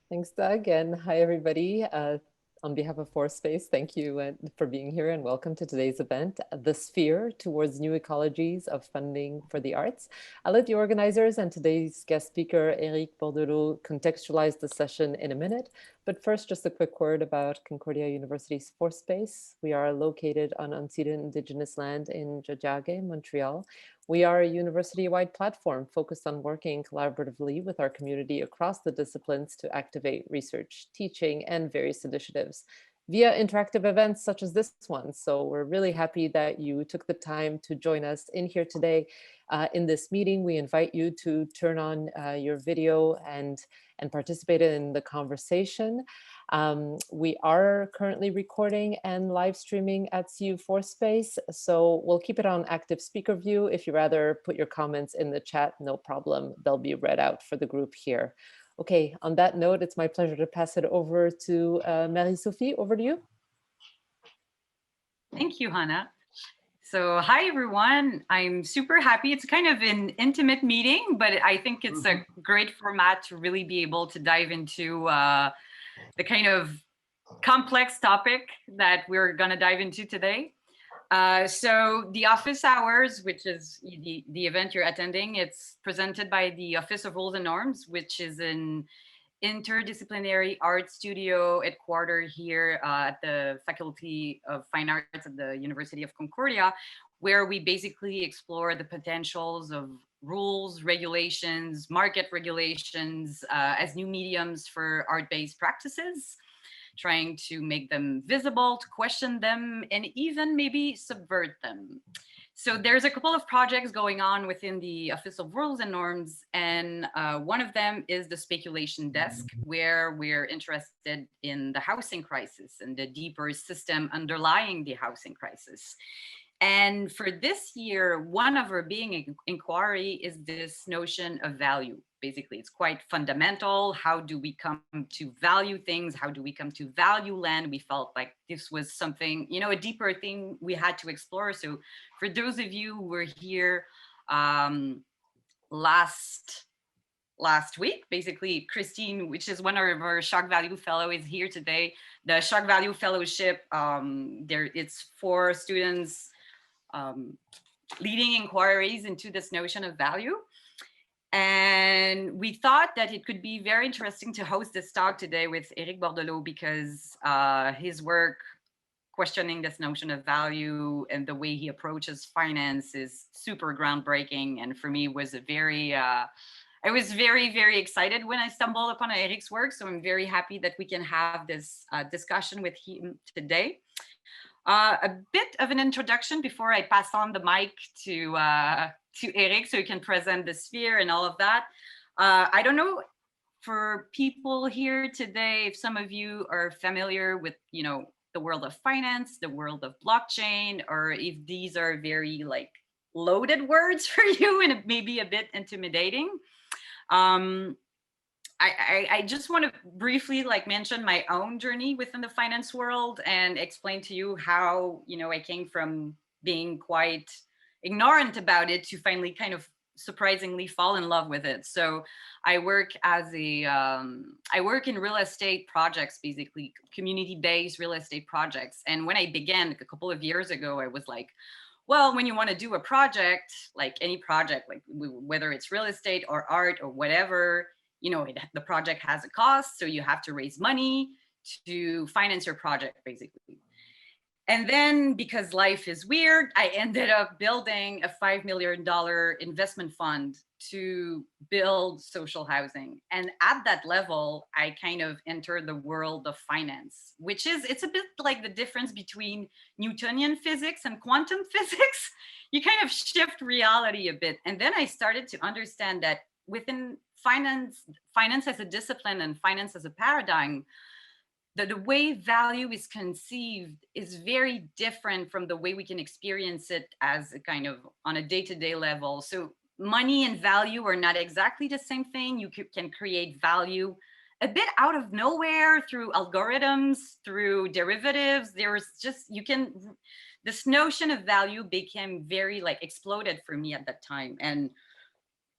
Thanks, Doug, and hi, everybody. On behalf of Forest Space, thank you for being here and welcome to today's event, The Sphere Towards New Ecologies of Funding for the Arts. I'll let the organizers and today's guest speaker, Eric Bordelot, contextualize the session in a minute. But first, just a quick word about Concordia University's Forest Space. We are located on unceded Indigenous land in Tiohtià:ke, Montreal. We are a university-wide platform focused on working collaboratively with our community across the disciplines to activate research, teaching, and various initiatives via interactive events such as this one. So we're really happy that you took the time to join us in here today. In this meeting, we invite you to turn on your video and participate in the conversation. We are currently recording and live streaming at CU Force Space, so we'll keep it on active speaker view. If you rather put your comments in the chat, no problem. They'll be read out for the group here. Okay, on that note, it's my pleasure to pass it over to Marie-Sophie. Over to you. Thank you, Hannah. So hi, everyone. I'm super happy. It's kind of an intimate meeting, but I think it's a great format to really be able to dive into the kind of complex topic that we're going to dive into today. So the office hours, which is the event you're attending, it's presented by the Office of Rules and Norms, which is an interdisciplinary art studio headquartered here at the Faculty of Fine Arts at the University of Concordia, where we basically explore the potentials of rules, regulations, market regulations as new mediums for art-based practices, trying to make them visible, to question them, and even maybe subvert them. So there's a couple of projects going on within the Office of Rules and Norms, and one of them is the speculation desk, where we're interested in the housing crisis and the deeper system underlying the housing crisis. And for this year, one of our big inquiry is this notion of value. Basically, it's quite fundamental. How do we come to value things? How do we come to value land? We felt like this was something, a deeper thing we had to explore. So for those of you who were here last week, basically, Christine, which is one of our Shock Value Fellow, is here today. The Shock Value Fellowship, it's for students leading inquiries into this notion of value. And we thought that it could be very interesting to host this talk today with Eric Bordelot, because his work questioning this notion of value and the way he approaches finance is super groundbreaking. And for me, was I was very, very excited when I stumbled upon Eric's work. So I'm very happy that we can have this discussion with him today. A bit of an introduction before I pass on the mic to Eric, so he can present the sphere and all of that. I don't know, for people here today, if some of you are familiar with, the world of finance, the world of blockchain, or if these are very loaded words for you and it may be a bit intimidating. I just want to briefly mention my own journey within the finance world and explain to you how, I came from being quite ignorant about it to finally kind of surprisingly fall in love with it. So I work I work in real estate projects, basically community-based real estate projects. And when I began a couple of years ago, I was like, well, when you want to do a project, like any project, whether it's real estate or art or whatever, the project has a cost, so you have to raise money to finance your project, basically. And then, because life is weird, I ended up building a $5 million investment fund to build social housing. And at that level, I kind of entered the world of finance, it's a bit like the difference between Newtonian physics and quantum physics. You kind of shift reality a bit. And then I started to understand that within finance as a discipline and finance as a paradigm, the way value is conceived is very different from the way we can experience it as a kind of on a day-to-day level. So money and value are not exactly the same thing. You can create value a bit out of nowhere through algorithms, through derivatives. This notion of value became very exploded for me at that time. And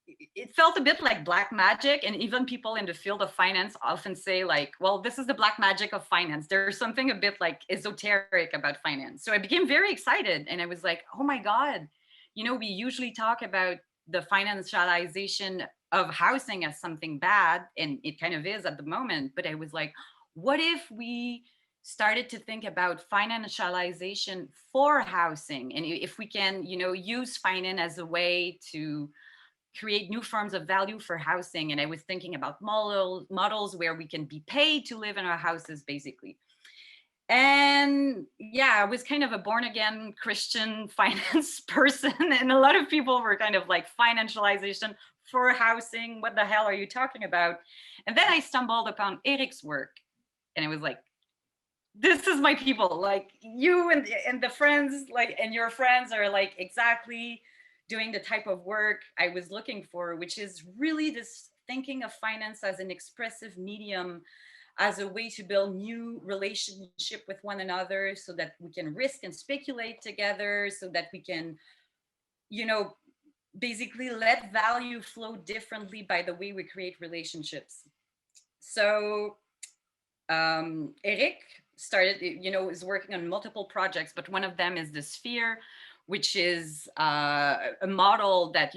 it felt a bit like black magic, and even people in the field of finance often say like, well, this is the black magic of finance. There's something a bit like esoteric about finance. So I became very excited, and I was like, oh my god, we usually talk about the financialization of housing as something bad, and it kind of is at the moment, but I was like, what if we started to think about financialization for housing, and if we can use finance as a way to create new forms of value for housing. And I was thinking about models where we can be paid to live in our houses, basically. And yeah, I was kind of a born again Christian finance person. And a lot of people were kind of like, financialization for housing, what the hell are you talking about? And then I stumbled upon Eric's work, and I was like, this is my people. Like, you and the friends, like, and your friends are like exactly doing the type of work I was looking for, which is really this thinking of finance as an expressive medium, as a way to build new relationship with one another, so that we can risk and speculate together, so that we can, basically let value flow differently by the way we create relationships. So Eric started, is working on multiple projects, but one of them is the Sphere, which is a model that,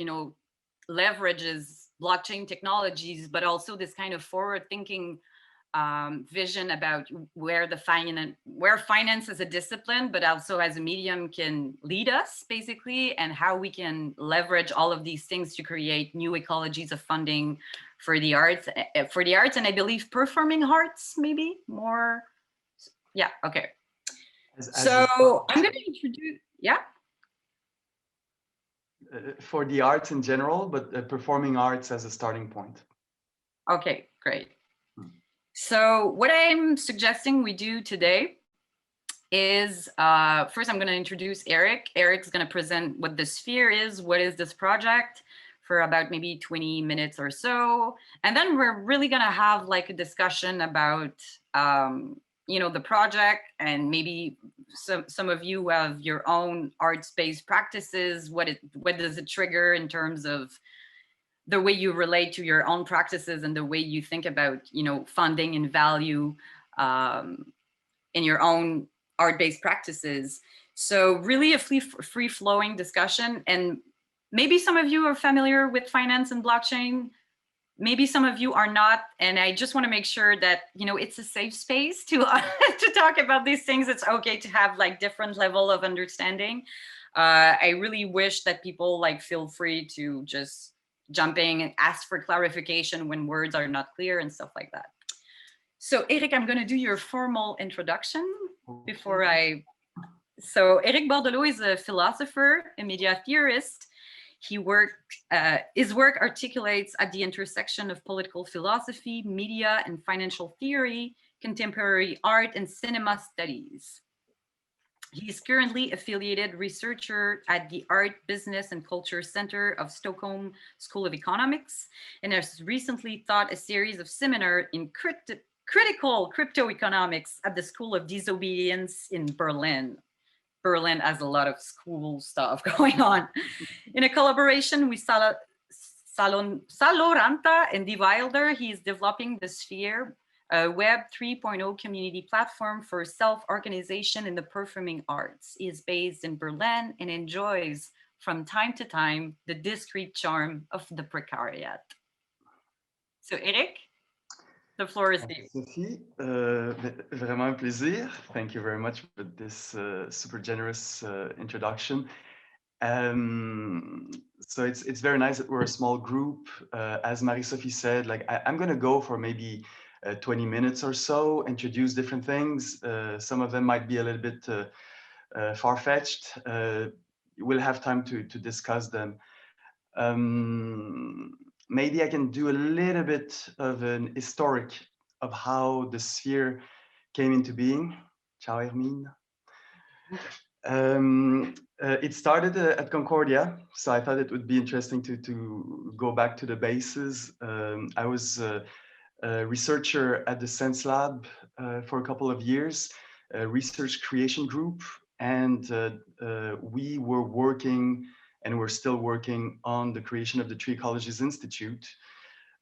leverages blockchain technologies, but also this kind of forward-thinking vision about where finance as a discipline, but also as a medium, can lead us, basically, and how we can leverage all of these things to create new ecologies of funding for the arts, and I believe performing arts, maybe more. Yeah. Okay. So I'm going to introduce. Yeah. For the arts in general, but performing arts as a starting point. Okay, great. So what I'm suggesting we do today is first I'm going to introduce Eric. Eric's going to present what the Sphere is, what is this project, for about maybe 20 minutes or so. And then we're really going to have like a discussion about, the project, and maybe some of you have your own arts-based practices. What does it trigger in terms of the way you relate to your own practices, and the way you think about, funding and value in your own art-based practices. So really a free-flowing discussion. And maybe some of you are familiar with finance and blockchain. Maybe some of you are not. And I just want to make sure that, it's a safe space to, to talk about these things. It's okay to have like different level of understanding. I really wish that people like feel free to just jump in and ask for clarification when words are not clear and stuff like that. So Eric, I'm going to do your formal introduction before So Eric Bordelot is a philosopher, a media theorist. His work articulates at the intersection of political philosophy, media and financial theory, contemporary art, and cinema studies. He is currently affiliated researcher at the Art, Business and Culture Center of Stockholm School of Economics, and has recently taught a series of seminars in critical cryptoeconomics at the School of Disobedience in Berlin. Berlin has a lot of school stuff going on. In a collaboration with Saloranta and Die Wilder, he is developing the Sphere, a Web 3.0 community platform for self-organization in the performing arts. He is based in Berlin and enjoys from time to time the discreet charm of the precariat. So Eric, the floor is yours. Sophie, vraiment un plaisir. Thank you very much for this super generous introduction. So it's very nice that we're a small group. As Marie-Sophie said, like I'm going to go for maybe 20 minutes or so, introduce different things. Some of them might be a little bit far-fetched. We'll have time to discuss them. Maybe I can do a little bit of an historic of how the Sphere came into being. Ciao, Hermine. It started at Concordia, so I thought it would be interesting to go back to the bases. I was a researcher at the Sense Lab for a couple of years, a research creation group, and we were working and we're still working on the creation of the Ecologies Institute.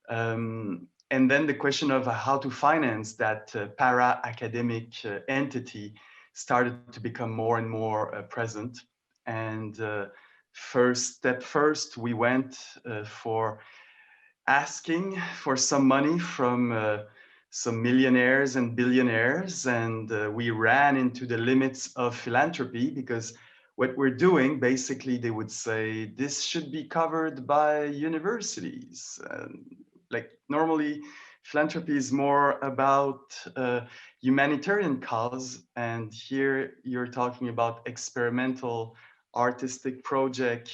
And then the question of how to finance that para-academic entity started to become more and more present. And first, we went for asking for some money from some millionaires and billionaires, and we ran into the limits of philanthropy, because what we're doing, basically, they would say, this should be covered by universities. Like normally, philanthropy is more about humanitarian cause, and here you're talking about experimental artistic project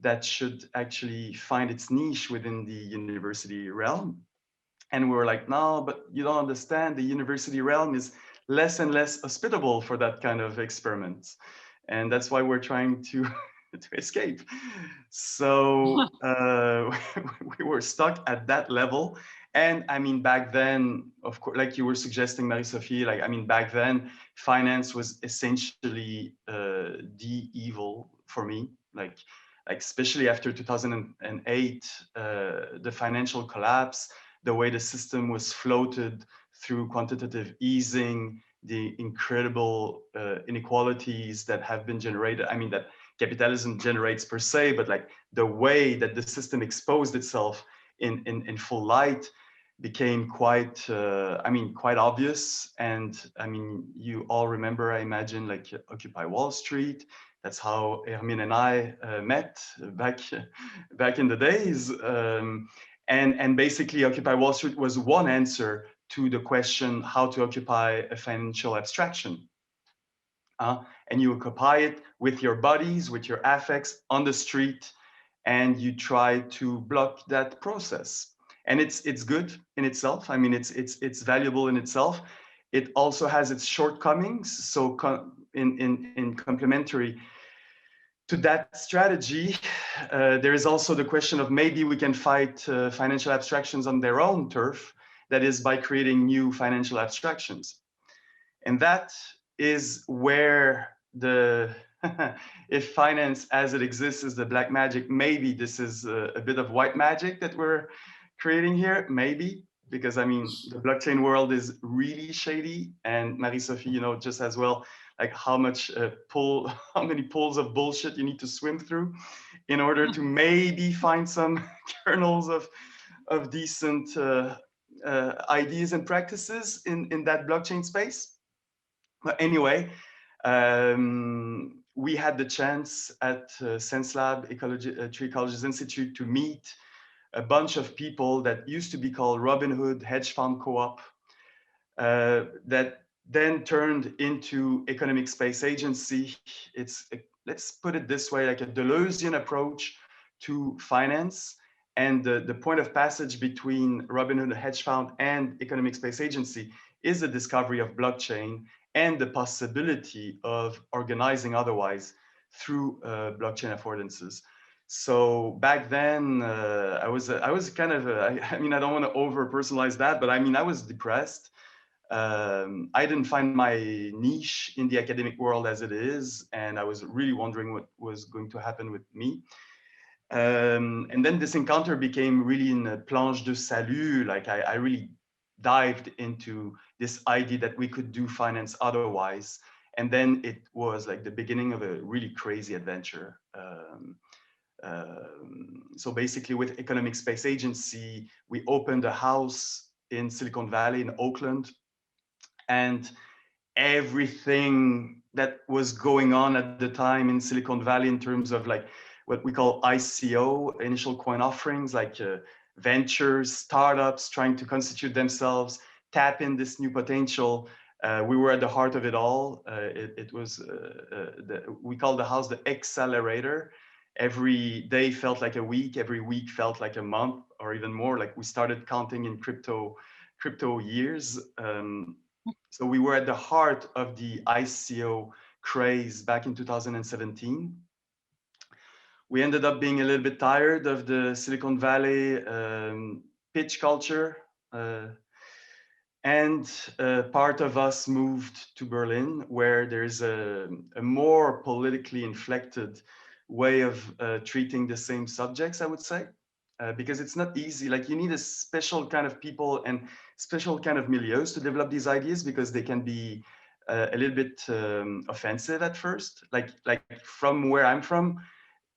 that should actually find its niche within the university realm. And we were like, no, but you don't understand, the university realm is less and less hospitable for that kind of experiments. And that's why we're trying to, to escape. So we were stuck at that level. And I mean, back then, of course, like you were suggesting, Marie-Sophie, like, I mean, back then, finance was essentially the evil for me. Like especially after 2008, the financial collapse, the way the system was floated through quantitative easing, the incredible inequalities that have been generated. I mean, that capitalism generates per se, but like the way that the system exposed itself in full light became quite, quite obvious. And I mean, you all remember, I imagine, like Occupy Wall Street. That's how Hermine and I met back in the days. And basically, Occupy Wall Street was one answer to the question how to occupy a financial abstraction. And you occupy it with your bodies, with your affects on the street, and you try to block that process. And it's good in itself. I mean, it's valuable in itself. It also has its shortcomings. So in complementary to that strategy, there is also the question of maybe we can fight financial abstractions on their own turf, that is by creating new financial abstractions. And that is where the, if finance as it exists is the black magic, maybe this is a bit of white magic that we're creating here, maybe, because I mean, the blockchain world is really shady. And Marie-Sophie, you know, just as well, like how many pools of bullshit you need to swim through in order to maybe find some kernels of decent ideas and practices in that blockchain space. But anyway, we had the chance at SenseLab Ecologies Institute to meet a bunch of people that used to be called Robin Hood Hedge Fund Co-op, that then turned into Economic Space Agency. It's, let's put it this way, like a Deleuzian approach to finance. And the point of passage between Robin Hood Hedge Fund and Economic Space Agency is the discovery of blockchain and the possibility of organizing otherwise through blockchain affordances. So back then, I was kind of, I mean, I don't want to over personalize that, but I mean, I was depressed. I didn't find my niche in the academic world as it is, and I was really wondering what was going to happen with me. And then this encounter became really in a planche de salut. Like I really dived into this idea that we could do finance otherwise. And then it was like the beginning of a really crazy adventure. So basically with Economic Space Agency, we opened a house in Silicon Valley in Oakland, and everything that was going on at the time in Silicon Valley in terms of like what we call ICO, initial coin offerings, like ventures, startups trying to constitute themselves, tap in this new potential. We were at the heart of it all. It was, we call the house the accelerator. Every day felt like a week, every week felt like a month or even more. Like we started counting in crypto years. So we were at the heart of the ICO craze back in 2017. We ended up being a little bit tired of the Silicon Valley pitch culture. And part of us moved to Berlin, where there's a more politically inflected way of treating the same subjects, I would say, because it's not easy. Like you need a special kind of people and special kind of milieus to develop these ideas, because they can be a little bit offensive at first. Like from where I'm from,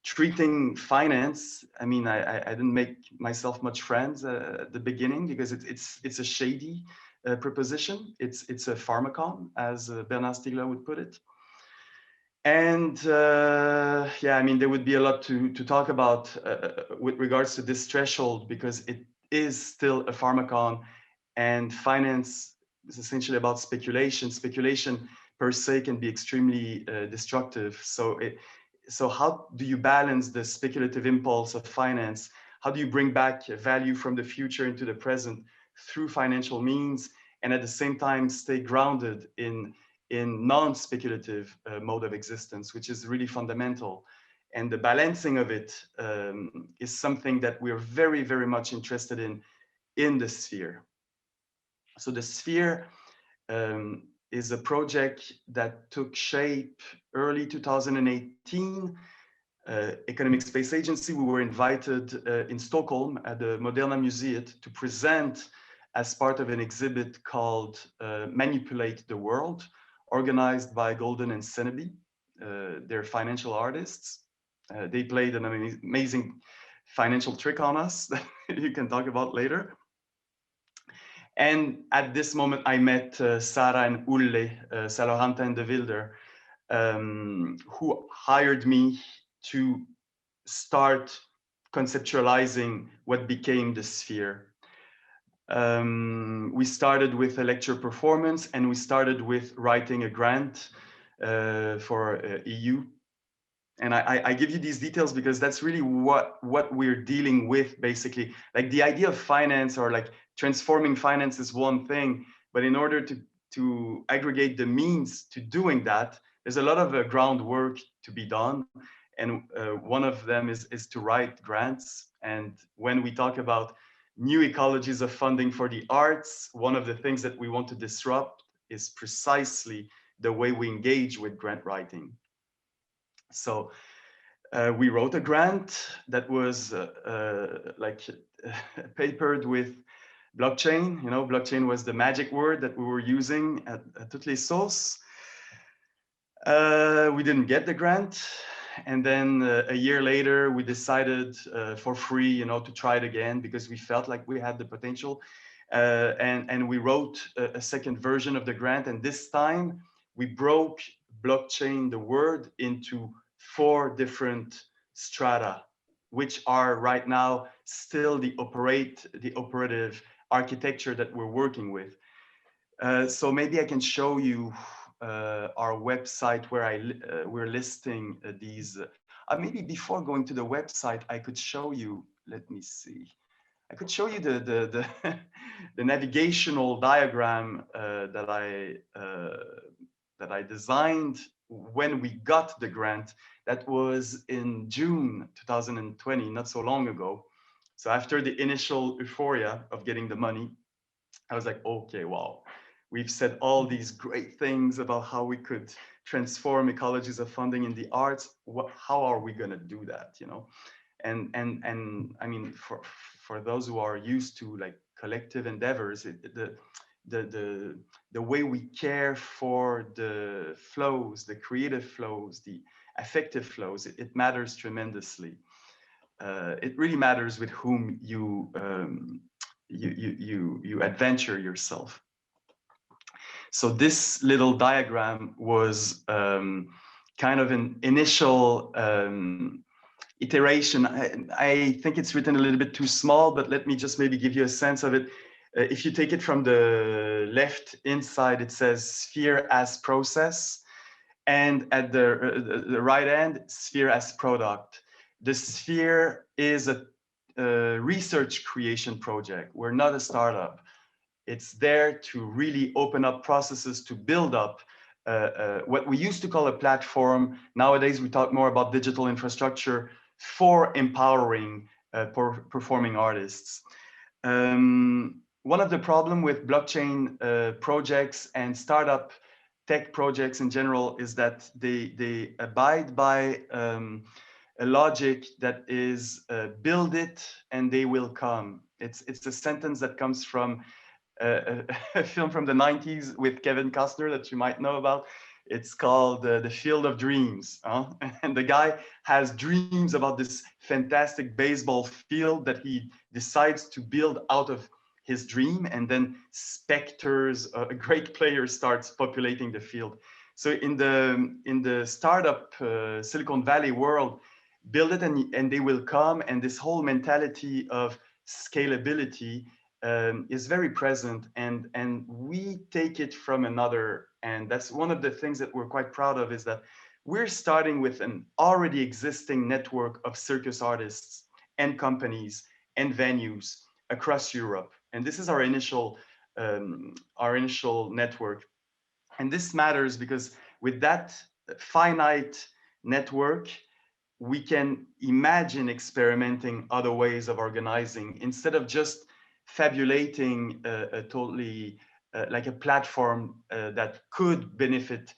treating finance, I mean, I didn't make myself much friends at the beginning, because it's a shady proposition. It's a pharmacon, as Bernard Stiegler would put it. And yeah, I mean, there would be a lot to talk about with regards to this threshold, because it is still a pharmacon, and finance is essentially about speculation. Speculation per se can be extremely destructive. So how do you balance the speculative impulse of finance? How do you bring back value from the future into the present through financial means, and at the same time stay grounded in non-speculative mode of existence, which is really fundamental. And the balancing of it is something that we're very, very much interested in the sphere. So the sphere is a project that took shape early 2018. Economic Space Agency, we were invited in Stockholm at the Moderna Museum to present as part of an exhibit called Manipulate the World, organized by Golden and Seneby. They're financial artists. They played an amazing financial trick on us that you can talk about later. And at this moment, I met Sarah and Ulle, Saloranta and De Wilder, who hired me to start conceptualizing what became the sphere. We started with a lecture performance, and we started with writing a grant for EU. And I give you these details because that's really what we're dealing with, basically. Like the idea of finance, or like transforming finance, is one thing, but in order to aggregate the means to doing that, there's a lot of groundwork to be done. And one of them is to write grants. And when we talk about new ecologies of funding for the arts, one of the things that we want to disrupt is precisely the way we engage with grant writing. So we wrote a grant that was papered with blockchain. You know, blockchain was the magic word that we were using at toutes les sauces. We didn't get the grant. And then a year later, we decided for free, you know, to try it again, because we felt like we had the potential. And we wrote a second version of the grant. And this time we broke blockchain, the word, into 4 different strata, which are right now still the operative architecture that we're working with. So maybe I can show you our website where we're listing these. Maybe before going to the website, I could show you. Let me see. I could show you the the navigational diagram that I designed when we got the grant. That was in June 2020, not so long ago. So after the initial euphoria of getting the money, I was like, okay, wow. We've said all these great things about how we could transform ecologies of funding in the arts. How are we going to do that? You know, and I mean, for those who are used to like collective endeavors, the way we care for the flows, the creative flows, the affective flows, it matters tremendously. It really matters with whom you adventure yourself. So this little diagram was kind of an initial iteration. I think it's written a little bit too small, but let me just maybe give you a sense of it. If you take it from the left inside, it says sphere as process, and at the right end, sphere as product. The sphere is a research creation project. We're not a startup. It's there to really open up processes to build up what we used to call a platform. Nowadays, we talk more about digital infrastructure for empowering performing artists. One of the problems with blockchain projects and startup tech projects in general is that they abide by a logic that is build it and they will come. It's a sentence that comes from a film from the 90s with Kevin Costner that you might know about. It's called The Field of Dreams. And the guy has dreams about this fantastic baseball field that he decides to build out of his dream. And then specters, great players starts populating the field. So in the startup Silicon Valley world, build it and they will come. And this whole mentality of scalability is very present, and we take it from another. And that's one of the things that we're quite proud of, is that we're starting with an already existing network of circus artists and companies and venues across Europe. And this is our initial network. And this matters because with that finite network, we can imagine experimenting other ways of organizing instead of just fabulating a totally like a platform that could benefit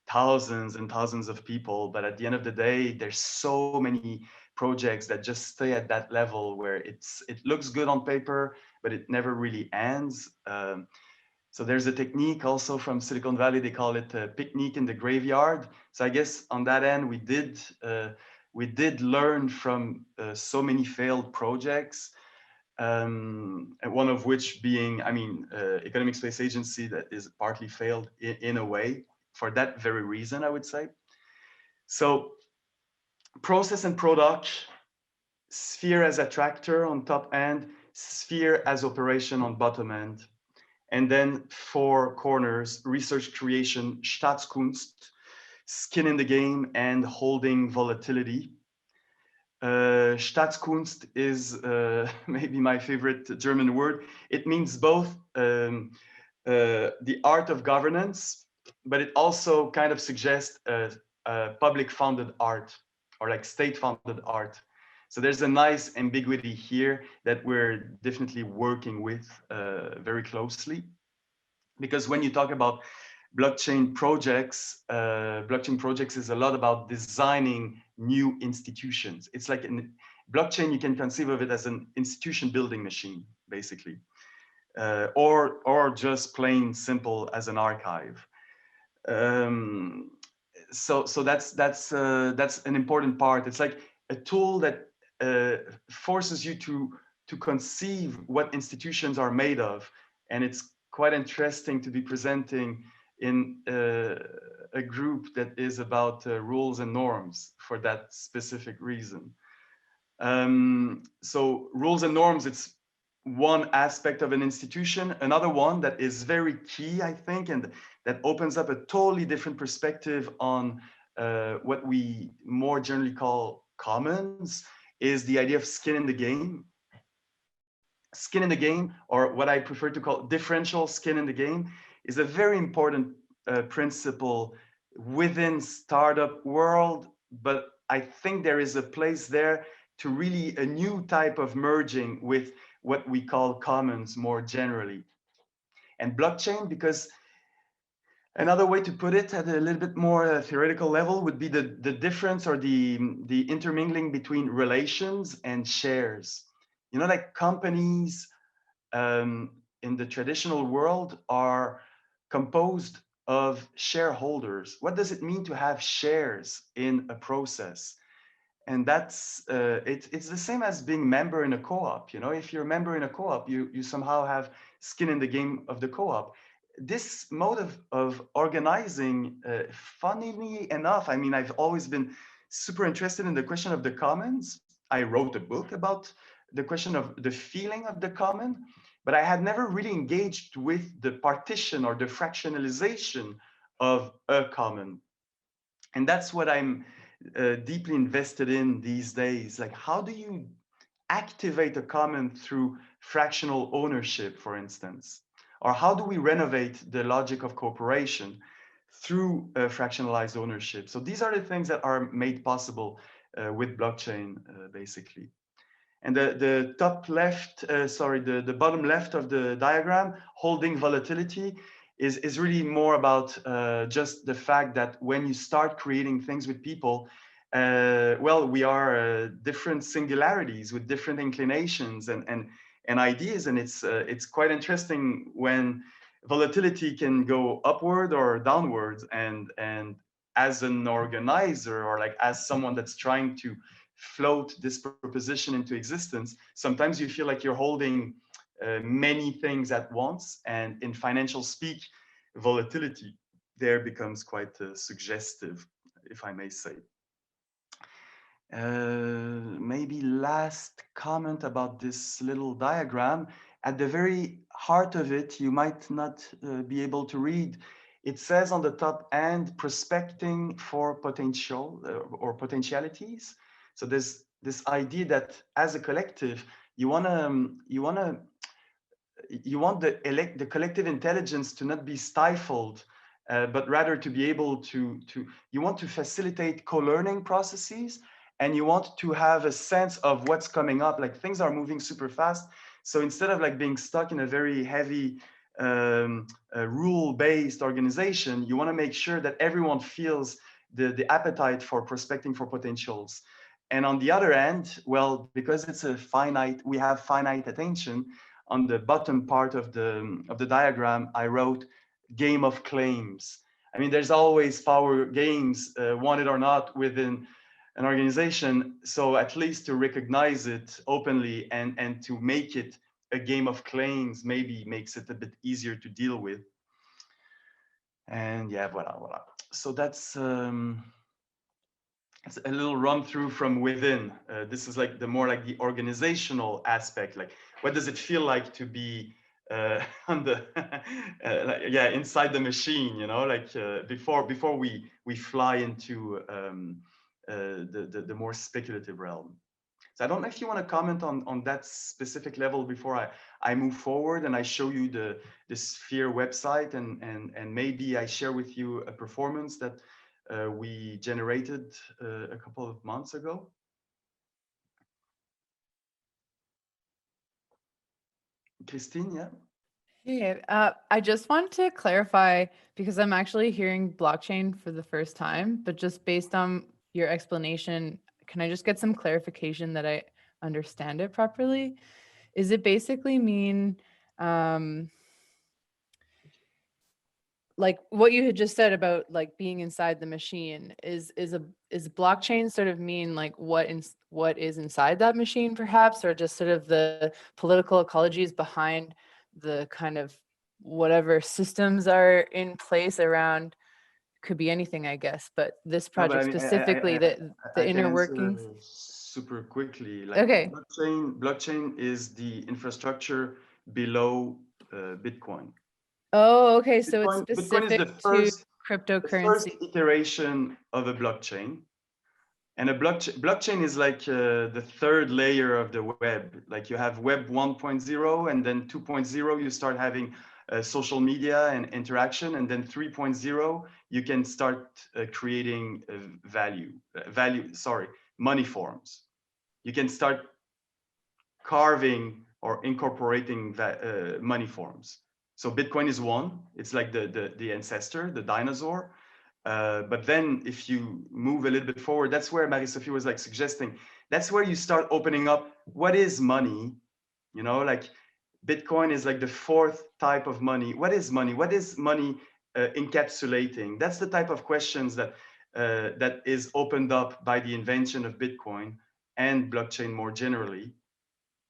thousands and thousands of people. But at the end of the day, there's so many projects that just stay at that level where it looks good on paper, but it never really ends. So there's a technique also from Silicon Valley, they call it a picnic in the graveyard. So I guess on that end, we did learn from so many failed projects, and one of which being, Economic Space Agency, that is partly failed in a way for that very reason, I would say. So process and product, sphere as attractor on top end, sphere as operation on bottom end. And then 4 corners: research, creation, Staatskunst, skin in the game, and holding volatility. Staatskunst is maybe my favorite German word. It means both the art of governance, but it also kind of suggests public funded art, or like state funded art. So there's a nice ambiguity here that we're definitely working with very closely. Because when you talk about blockchain projects is a lot about designing new institutions. It's like blockchain, you can conceive of it as an institution building machine, basically, or just plain simple as an archive. So that's an important part. It's like a tool that forces you to conceive what institutions are made of, and it's quite interesting to be presenting in a group that is about rules and norms for that specific reason. So rules and norms, it's one aspect of an institution. Another one that is very key, I think, and that opens up a totally different perspective on what we more generally call commons, is the idea of skin in the game. Skin in the game, or what I prefer to call differential skin in the game, is a very important principle within startup world. But I think there is a place there to really a new type of merging with what we call commons more generally. And blockchain, because another way to put it at a little bit more theoretical level would be the difference, or the intermingling between relations and shares. You know, like companies in the traditional world are composed of shareholders. What does it mean to have shares in a process? And that's it's the same as being member in a co-op. You know, if you're a member in a co-op, you somehow have skin in the game of the co-op. This mode of organizing, funnily enough, I mean, I've always been super interested in the question of the commons. I wrote a book about the question of the feeling of the common, but I had never really engaged with the partition or the fractionalization of a common. And that's what I'm deeply invested in these days. Like, how do you activate a common through fractional ownership, for instance? Or how do we renovate the logic of cooperation through fractionalized ownership? So these are the things that are made possible with blockchain, basically. And the top left, the bottom left of the diagram, holding volatility, is really more about just the fact that when you start creating things with people, well, we are different singularities with different inclinations and ideas, and it's quite interesting when volatility can go upward or downwards. And as an organizer, or like as someone that's trying to float this proposition into existence, sometimes you feel like you're holding many things at once. And in financial speak, volatility there becomes quite suggestive, if I may say. Maybe last comment about this little diagram. At the very heart of it, you might not be able to read. It says on the top end, prospecting for potential or potentialities. So there's this idea that as a collective, you want the collective intelligence to not be stifled, but rather to be able you want to facilitate co-learning processes, and you want to have a sense of what's coming up. Like, things are moving super fast. So instead of like being stuck in a very heavy rule-based organization, you want to make sure that everyone feels the appetite for prospecting for potentials. And on the other end, well, because we have finite attention, on the bottom part of the diagram, I wrote game of claims. I mean, there's always power games, wanted or not, within an organization. So at least to recognize it openly and to make it a game of claims maybe makes it a bit easier to deal with. And yeah, voila. So that's it's a little run through from within. This is like the more like the organizational aspect. Like, what does it feel like to be on the like, yeah, inside the machine? You know, like before we fly into the more speculative realm. So I don't know if you want to comment on that specific level before I move forward and I show you the Sphere website, and maybe I share with you a performance that we generated a couple of months ago. Christine, yeah? Hey, I just want to clarify, because I'm actually hearing blockchain for the first time, but just based on your explanation, can I just get some clarification that I understand it properly? Is it basically mean, like what you had just said about like being inside the machine, is blockchain sort of mean like what is inside that machine perhaps, or just sort of the political ecologies behind the kind of whatever systems are in place around? Could be anything, I guess, but this No, but project I mean, specifically, the I can inner answer workings. super quickly. Like, Okay. blockchain is the infrastructure below Bitcoin. Oh, okay, so it's Bitcoin is specific to the first cryptocurrency. iteration of a blockchain. And a blockchain is like the third layer of the web. Like, you have web 1.0, and then 2.0, you start having social media and interaction. And then 3.0, you can start creating money forms. You can start carving or incorporating money forms. So Bitcoin is one. It's like the ancestor, the dinosaur. But then if you move a little bit forward, that's where Marie-Sophie was like suggesting, that's where you start opening up what is money. You know, like, Bitcoin is like the fourth type of money. What is money? What is money encapsulating? That's the type of questions that is opened up by the invention of Bitcoin and blockchain more generally.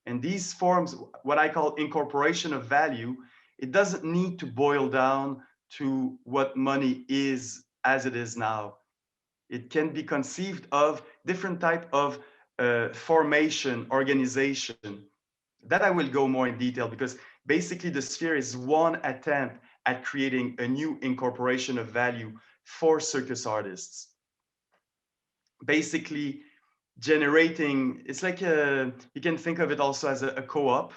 And these forms, what I call incorporation of value, it doesn't need to boil down to what money is as it is now. It can be conceived of different type of formation, organization. That I will go more in detail, because basically the Sphere is one attempt at creating a new incorporation of value for circus artists. Basically, generating, it's like you can think of it also as a co-op,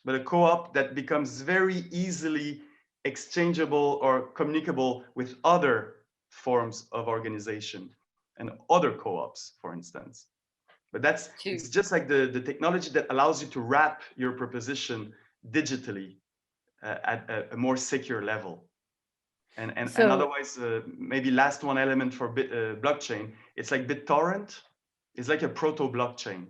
but a co-op that becomes very easily exchangeable or communicable with other forms of organization and other co-ops, for instance. But it's just like the technology that allows you to wrap your proposition digitally at a more secure level. And So otherwise, maybe last one element for blockchain, it's like BitTorrent is like a proto blockchain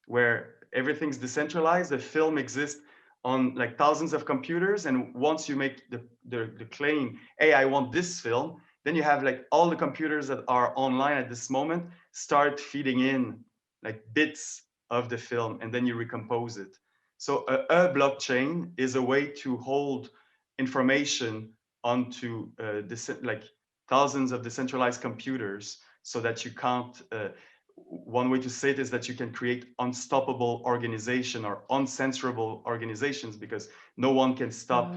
where everything's decentralized. The film exists on like thousands of computers, and once you make the claim, hey, I want this film, then you have like all the computers that are online at this moment start feeding in like bits of the film, and then you recompose it. So a blockchain is a way to hold information onto like thousands of decentralized computers, so that you can't one way to say it is that you can create unstoppable organization or uncensorable organizations, because no one can stop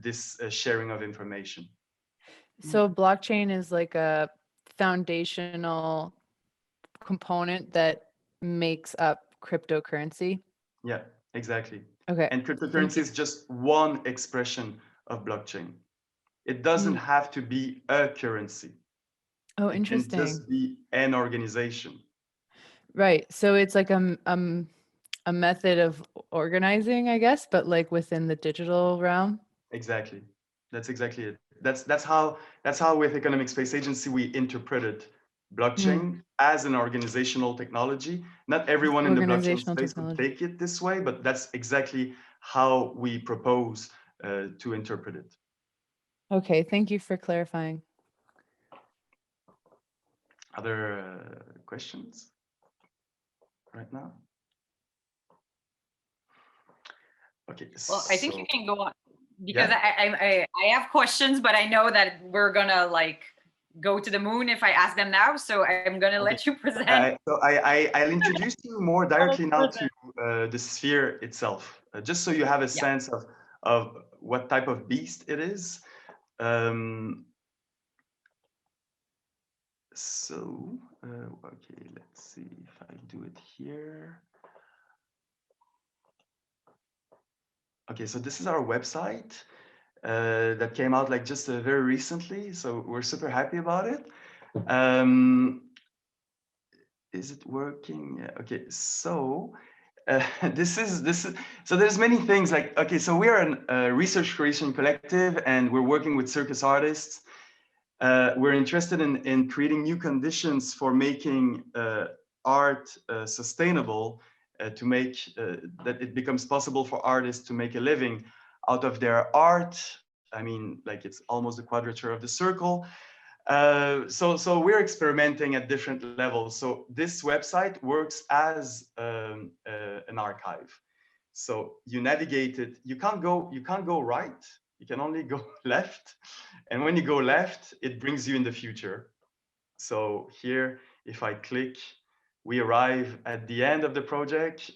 this sharing of information. so blockchain is like a foundational component that makes up cryptocurrency. Yeah, exactly. Okay. And cryptocurrency is just one expression of blockchain. It doesn't have to be a currency. Oh, It can interesting. just be an organization. Right. So it's like a method of organizing, I guess, but like within the digital realm. Exactly. That's exactly it. That's how with Economic Space Agency we interpreted blockchain as an organizational technology. Not everyone in the blockchain Organizational space would technology. take it this way, but that's exactly how we propose to interpret it. Okay, thank you for clarifying. Other questions right now? Okay. Well, I think you can go on, because yeah. I have questions, but I know that we're gonna like go to the moon if I ask them now. So I'm gonna let you present. I'll introduce you more directly now to the sphere itself, just so you have a sense of what type of beast it is. Okay, let's see if I do it here. Okay, so this is our website that came out like just very recently. So we're super happy about it. Is it working? Yeah, okay, so this is so there's many things like, okay, so we are a research creation collective, and we're working with circus artists. We're interested in creating new conditions for making art sustainable, to make that it becomes possible for artists to make a living out of their art. I mean, like, it's almost the quadrature of the circle. So we're experimenting at different levels. So this website works as an archive. So you navigate it. You can't go right. You can only go left. And when you go left, it brings you in the future. So here, if I click, we arrive at the end of the project.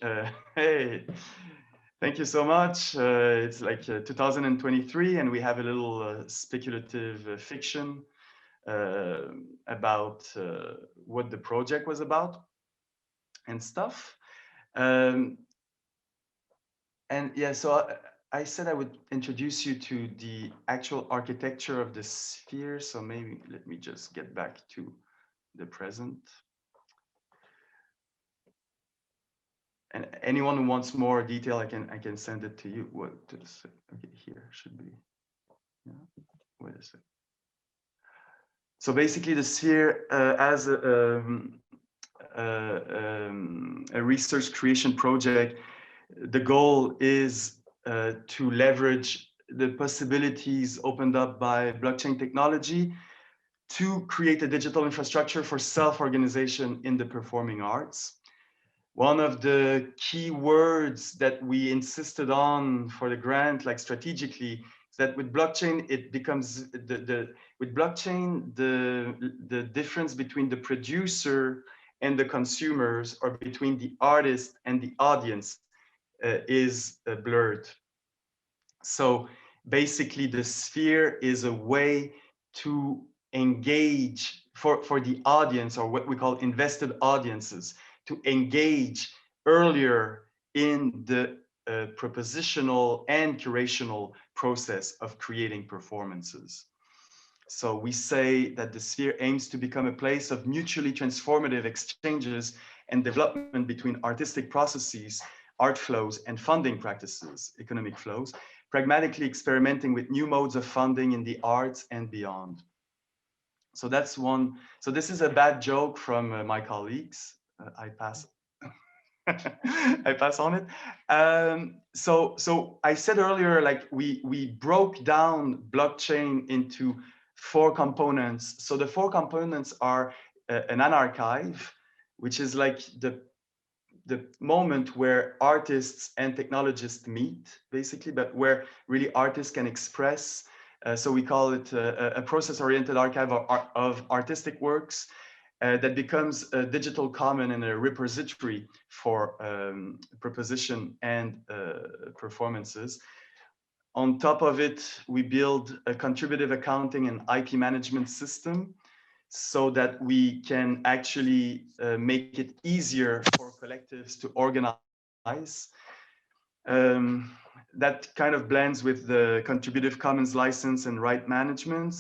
Hey, thank you so much. It's like 2023, and we have a little speculative fiction about what the project was about and stuff. And yeah, so I said I would introduce you to the actual architecture of the sphere. So maybe let me just get back to the present. And anyone who wants more detail, I can send it to you. What is it? Okay, here should be. Yeah. Wait a second. So basically, the sphere as a research creation project, the goal is to leverage the possibilities opened up by blockchain technology to create a digital infrastructure for self-organization in the performing arts. One of the key words that we insisted on for the grant, like strategically, is that with blockchain, it becomes with blockchain, the difference between the producer and the consumers, or between the artist and the audience, is blurred. So basically, the sphere is a way to engage for the audience, or what we call invested audiences, to engage earlier in the propositional and curational process of creating performances. So we say that the sphere aims to become a place of mutually transformative exchanges and development between artistic processes, art flows, and funding practices, economic flows, pragmatically experimenting with new modes of funding in the arts and beyond. So that's one. So this is a bad joke from my colleagues. I pass. I pass on it. So I said earlier, like we broke down blockchain into 4 components. So the 4 components are an Anarchive, which is like the moment where artists and technologists meet, basically, but where really artists can express. So we call it a process-oriented archive of artistic works that becomes a digital common and a repository for proposition and performances. On top of it, we build a contributive accounting and IP management system so that we can actually make it easier for collectives to organize. That kind of blends with the contributive commons license and right management.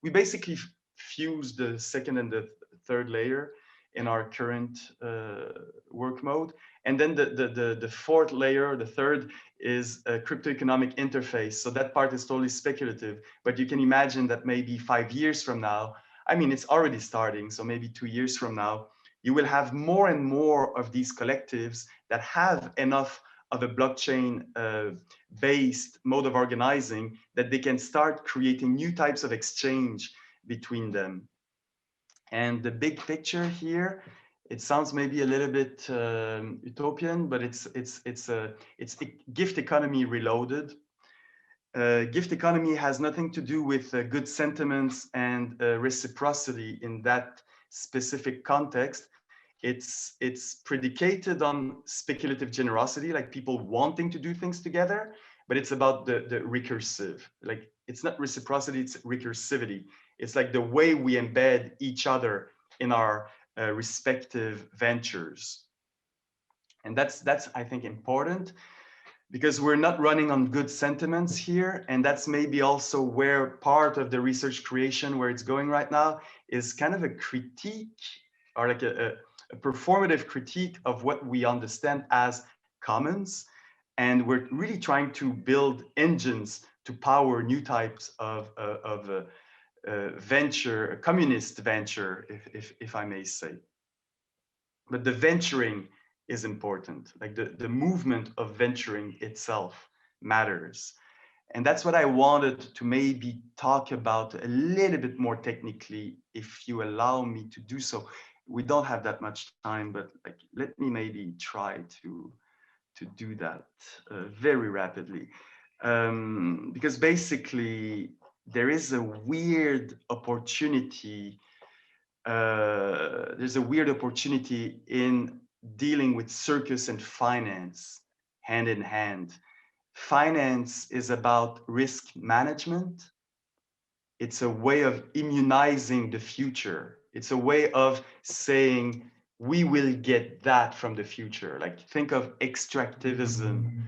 We basically fuse the second and the third layer in our current work mode. And then the fourth layer, the third, is a cryptoeconomic interface. So that part is totally speculative, but you can imagine that maybe 5 years from now, I mean, it's already starting, so maybe 2 years from now, you will have more and more of these collectives that have enough of a blockchain based mode of organizing that they can start creating new types of exchange between them. And the big picture here, it sounds maybe a little bit utopian, but it's a gift economy reloaded. Gift economy has nothing to do with good sentiments and reciprocity in that specific context. It's predicated on speculative generosity, like people wanting to do things together, but it's about the recursive. Like it's not reciprocity, it's recursivity. It's like the way we embed each other in our respective ventures. And that's I think important, because we're not running on good sentiments here. And that's maybe also where part of the research creation, where it's going right now, is kind of a critique or like a performative critique of what we understand as commons. And we're really trying to build engines to power new types of venture, a communist venture, if I may say. But the venturing is important. Like the movement of venturing itself matters. And that's what I wanted to maybe talk about a little bit more technically, if you allow me to do so. We don't have that much time, but like, let me maybe try to do that very rapidly. Because basically there is a weird opportunity. There's a weird opportunity in dealing with circus and finance hand in hand. Finance is about risk management. It's a way of immunizing the future. It's a way of saying, we will get that from the future. Like think of extractivism.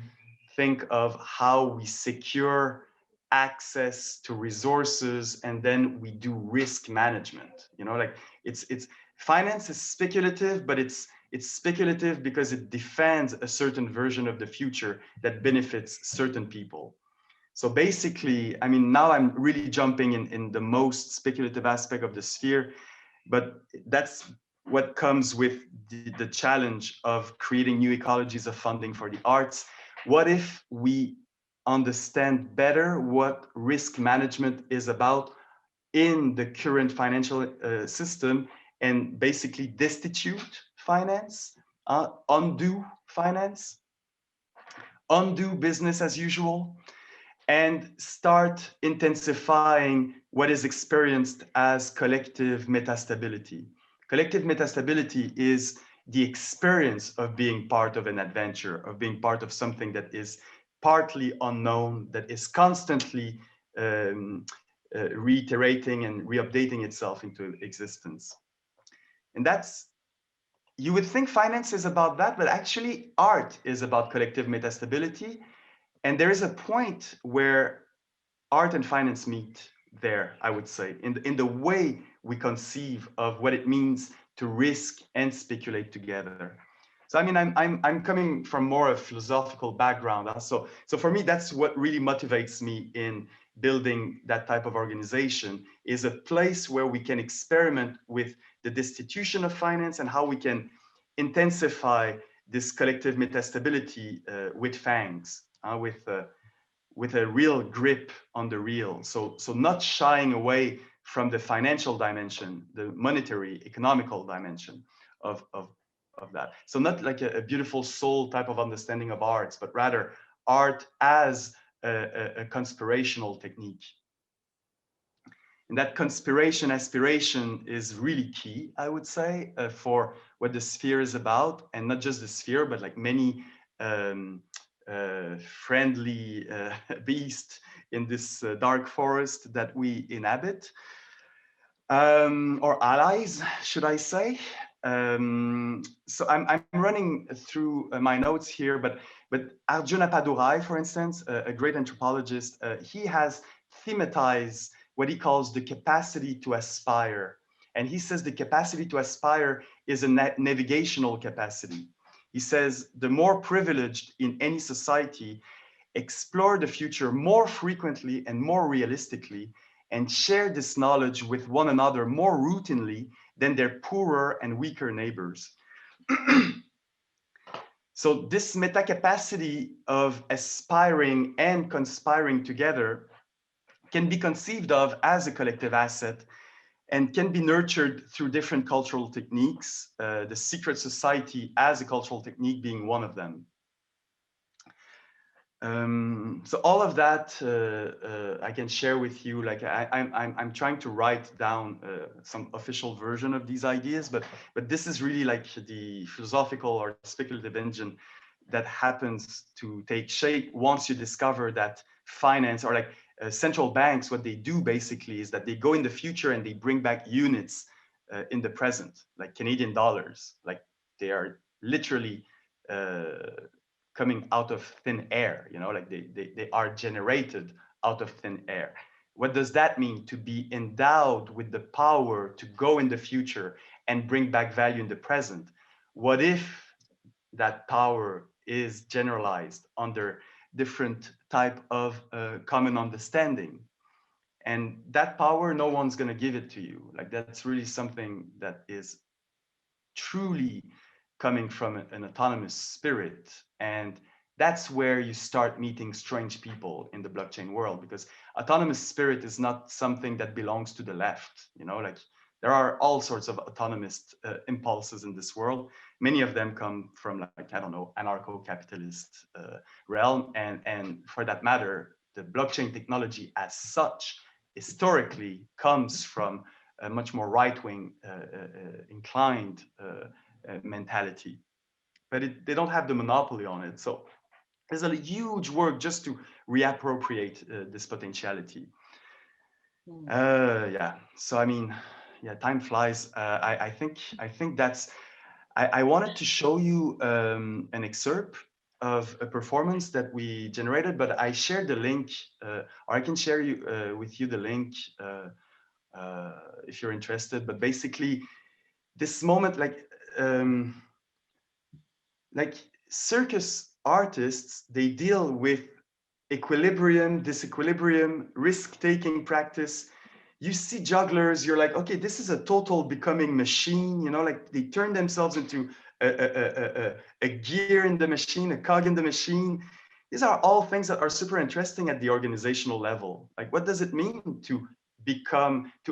Think of how we secure access to resources, and then we do risk management. You know, like it's finance is speculative, but it's speculative because it defends a certain version of the future that benefits certain people. So basically, I mean, now I'm really jumping in the most speculative aspect of the sphere, but that's what comes with the challenge of creating new ecologies of funding for the arts. What if we understand better what risk management is about in the current financial system, and basically destitute finance, undo finance, undo business as usual, and start intensifying what is experienced as collective metastability. Collective metastability is the experience of being part of an adventure, of being part of something that is partly unknown, that is constantly reiterating and re-updating itself into existence. And that's, you would think finance is about that, but actually art is about collective metastability. And there is a point where art and finance meet there, I would say, in the way we conceive of what it means to risk and speculate together. So I mean, I'm coming from more a philosophical background. So for me, that's what really motivates me in building that type of organization, is a place where we can experiment with the destitution of finance and how we can intensify this collective metastability with fangs, with a real grip on the real. So not shying away from the financial dimension, the monetary, economical dimension of that. So not like a beautiful soul type of understanding of arts, but rather art as a conspirational technique. And that conspiration aspiration is really key, I would say, for what the sphere is about, and not just the sphere, but like many friendly beasts in this dark forest that we inhabit, or allies, should I say. So I'm running through my notes here, but Arjuna Padurai, for instance, a great anthropologist, he has thematized what he calls the capacity to aspire. And he says the capacity to aspire is a navigational capacity. He says the more privileged in any society explore the future more frequently and more realistically, and share this knowledge with one another more routinely than their poorer and weaker neighbors. So this metacapacity of aspiring and conspiring together can be conceived of as a collective asset and can be nurtured through different cultural techniques, the secret society as a cultural technique being one of them. So all of that I can share with you. Like I'm trying to write down some official version of these ideas, but this is really like the philosophical or speculative engine that happens to take shape once you discover that finance, or like central banks, what they do basically is that they go in the future and they bring back units in the present, like Canadian dollars. Like they are literally coming out of thin air, you know, like they are generated out of thin air. What does that mean? To be endowed with the power to go in the future and bring back value in the present. What if that power is generalized under different type of common understanding? And that power, no one's going to give it to you. Like that's really something that is truly coming from an autonomous spirit. And that's where you start meeting strange people in the blockchain world, because autonomous spirit is not something that belongs to the left. You know, like there are all sorts of autonomous impulses in this world. Many of them come from, like, I don't know, anarcho-capitalist realm. And for that matter, the blockchain technology as such historically comes from a much more right-wing inclined mentality, but they don't have the monopoly on it. So there's a huge work just to reappropriate this potentiality. Yeah. So I mean, yeah, time flies. I think that's. I wanted to show you an excerpt of a performance that we generated, but I shared the link, or I can share with you the link if you're interested. But basically, this moment, like circus artists, they deal with equilibrium, disequilibrium, risk-taking practice. You see jugglers, you're like, okay, this is a total becoming machine, you know, like they turn themselves into a gear in the machine, a cog in the machine. These are all things that are super interesting at the organizational level. Like, what does it mean to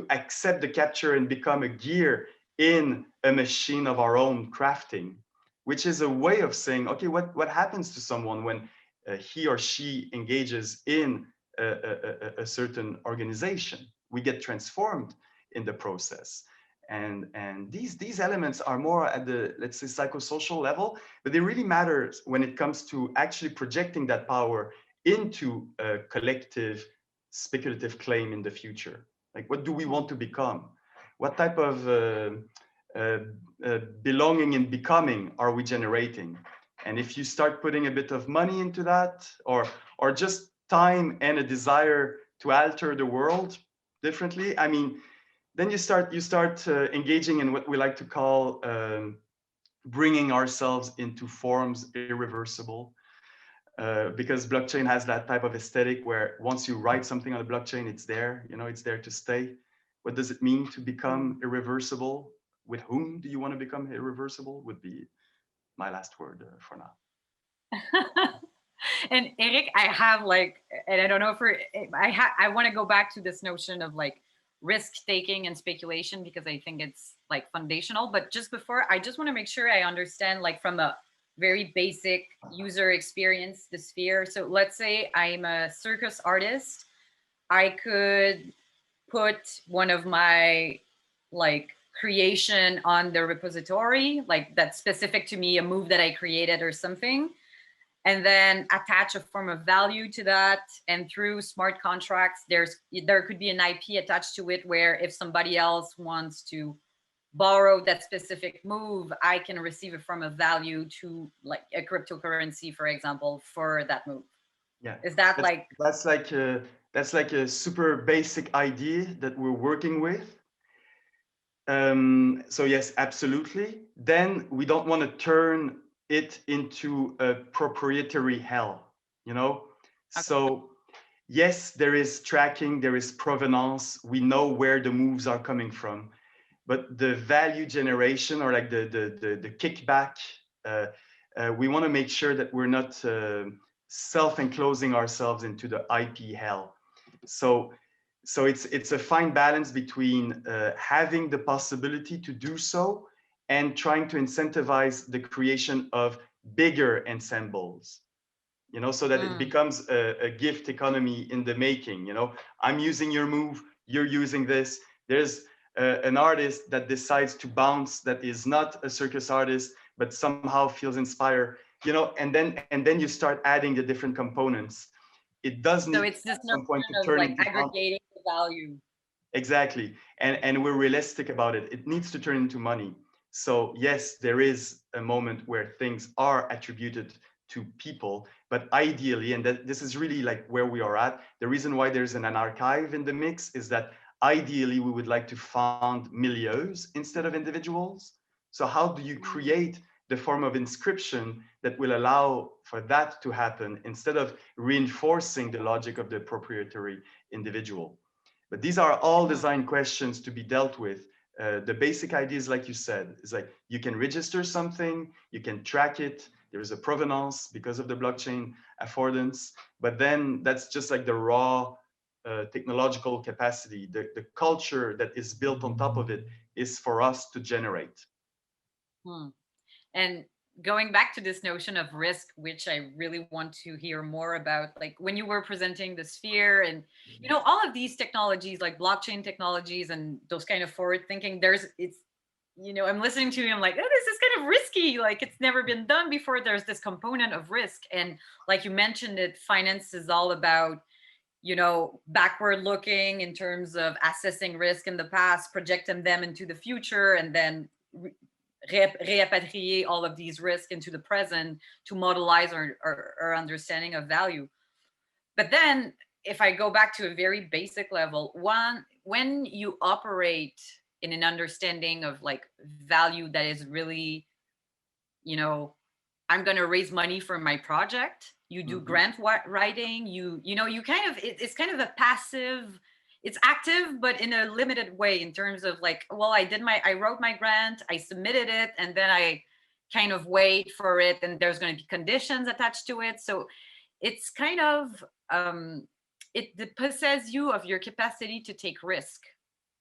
accept the capture and become a gear in a machine of our own crafting? Which is a way of saying, okay, what happens to someone when he or she engages in a certain organization? We get transformed in the process. And these elements are more at the, let's say, psychosocial level, but they really matter when it comes to actually projecting that power into a collective speculative claim in the future. Like, what do we want to become? What type of belonging and becoming are we generating? And if you start putting a bit of money into that, or just time and a desire to alter the world differently, I mean, then you start engaging in what we like to call bringing ourselves into forms irreversible. Because blockchain has that type of aesthetic where once you write something on the blockchain, it's there, it's there to stay. What does it mean to become irreversible? With whom do you want to become irreversible? Would be my last word for now. And Eric, I have and I don't know if I want to go back to this notion of risk taking and speculation, because I think it's foundational. But just before, I just want to make sure I understand from a very basic user experience, the sphere. So let's say I'm a circus artist. I could put one of my creation on the repository, that's specific to me, a move that I created or something, and then attach a form of value to that. And through smart contracts, there could be an IP attached to it, where if somebody else wants to borrow that specific move, I can receive a form of value to a cryptocurrency, for example, for that move. Yeah. Is that that's like a super basic idea that we're working with. So yes, absolutely. Then we don't want to turn it into a proprietary hell, Okay. So yes, there is tracking, there is provenance. We know where the moves are coming from, but the value generation, or the kickback, we want to make sure that we're not self-enclosing ourselves into the IP hell. So it's a fine balance between having the possibility to do so and trying to incentivize the creation of bigger ensembles, so that it becomes a gift economy in the making. I'm using your move, you're using this. There's an artist that decides to bounce that is not a circus artist, but somehow feels inspired, and then you start adding the different components. It does need it's this at some point to of turn into aggregating the value. Exactly. And we're realistic about it. It needs to turn into money. So yes, there is a moment where things are attributed to people, but ideally, and this is really where we are at, the reason why there's an Anarchive in the mix is that ideally we would like to fund milieus instead of individuals. So how do you create the form of inscription that will allow for that to happen instead of reinforcing the logic of the proprietary individual? But these are all design questions to be dealt with. The basic idea is, like you said, is you can register something, you can track it. There is a provenance because of the blockchain affordance, but then that's just the raw technological capacity. The culture that is built on top of it is for us to generate. And going back to this notion of risk, which I really want to hear more about, when you were presenting the sphere and all of these technologies, like blockchain technologies and those kind of forward thinking, I'm listening to you, I'm like, oh, this is kind of risky, it's never been done before. There's this component of risk, and like you mentioned it, finance is all about backward looking in terms of assessing risk in the past, projecting them into the future, and then repatriate all of these risks into the present to modelize our understanding of value. But then if I go back to a very basic level, when you operate in an understanding of value that is really, I'm going to raise money for my project, you do grant writing, you kind of, it's kind of a passive, it's active, but in a limited way in terms of well, I wrote my grant, I submitted it, and then I kind of wait for it, and there's going to be conditions attached to it. So it's kind of, it possesses you of your capacity to take risk,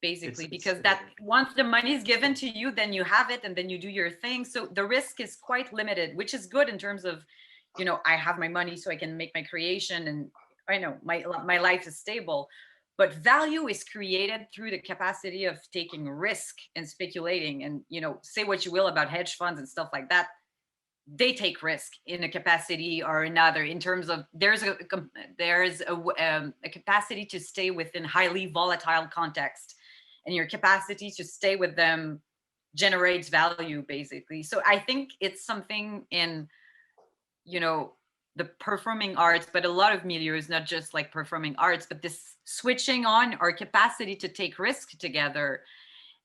basically, because that once the money is given to you, then you have it, and then you do your thing. So the risk is quite limited, which is good in terms of, I have my money so I can make my creation, and I know my life is stable. But value is created through the capacity of taking risk and speculating. And, say what you will about hedge funds and stuff like that. They take risk in a capacity or another, in terms of there's a capacity to stay within highly volatile context, and your capacity to stay with them generates value, basically. So I think it's something in, the performing arts, but a lot of milieu is not just performing arts, but this switching on our capacity to take risk together.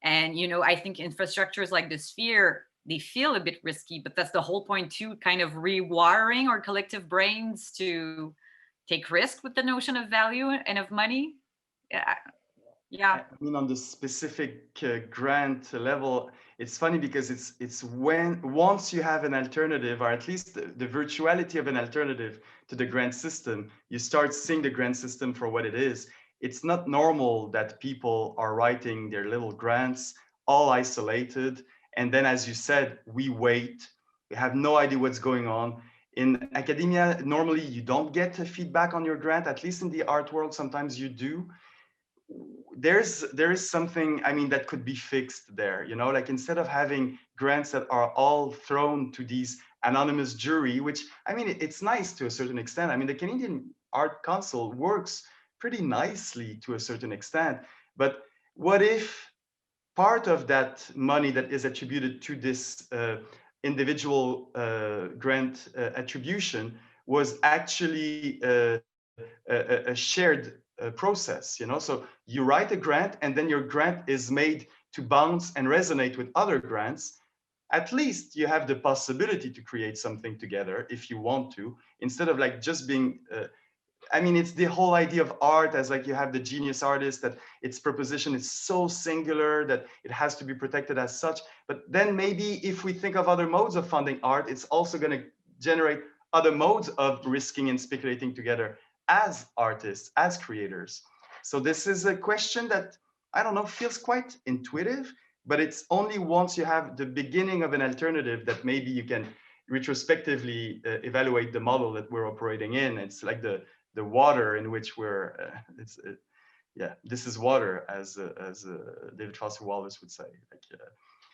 And, I think infrastructures like the sphere they feel a bit risky, but that's the whole point too, kind of rewiring our collective brains to take risk with the notion of value and of money. Yeah. Yeah. I mean, on the specific grant level, it's funny because it's when once you have an alternative, or at least the virtuality of an alternative to the grant system, you start seeing the grant system for what it is. It's not normal that people are writing their little grants all isolated, and then, as you said, we wait. We have no idea what's going on. In academia, normally you don't get a feedback on your grant. At least in the art world, sometimes you do. There is something, I mean, that could be fixed there, you know, like instead of having grants that are all thrown to these anonymous jury, which, I mean, it's nice to a certain extent. I mean, the Canadian Art Council works pretty nicely to a certain extent, but what if part of that money that is attributed to this individual grant attribution was actually a shared process, you know? So you write a grant and then your grant is made to bounce and resonate with other grants. At least you have the possibility to create something together if you want to, instead of like just being I mean, it's the whole idea of art as like you have the genius artist, that its proposition is so singular that it has to be protected as such. But then maybe if we think of other modes of funding art, it's also going to generate other modes of risking and speculating together as artists, as creators. So this is a question that, I don't know, feels quite intuitive, but it's only once you have the beginning of an alternative that maybe you can retrospectively evaluate the model that we're operating in. It's like the water in which we're yeah, this is water, as David Foster Wallace would say. Like,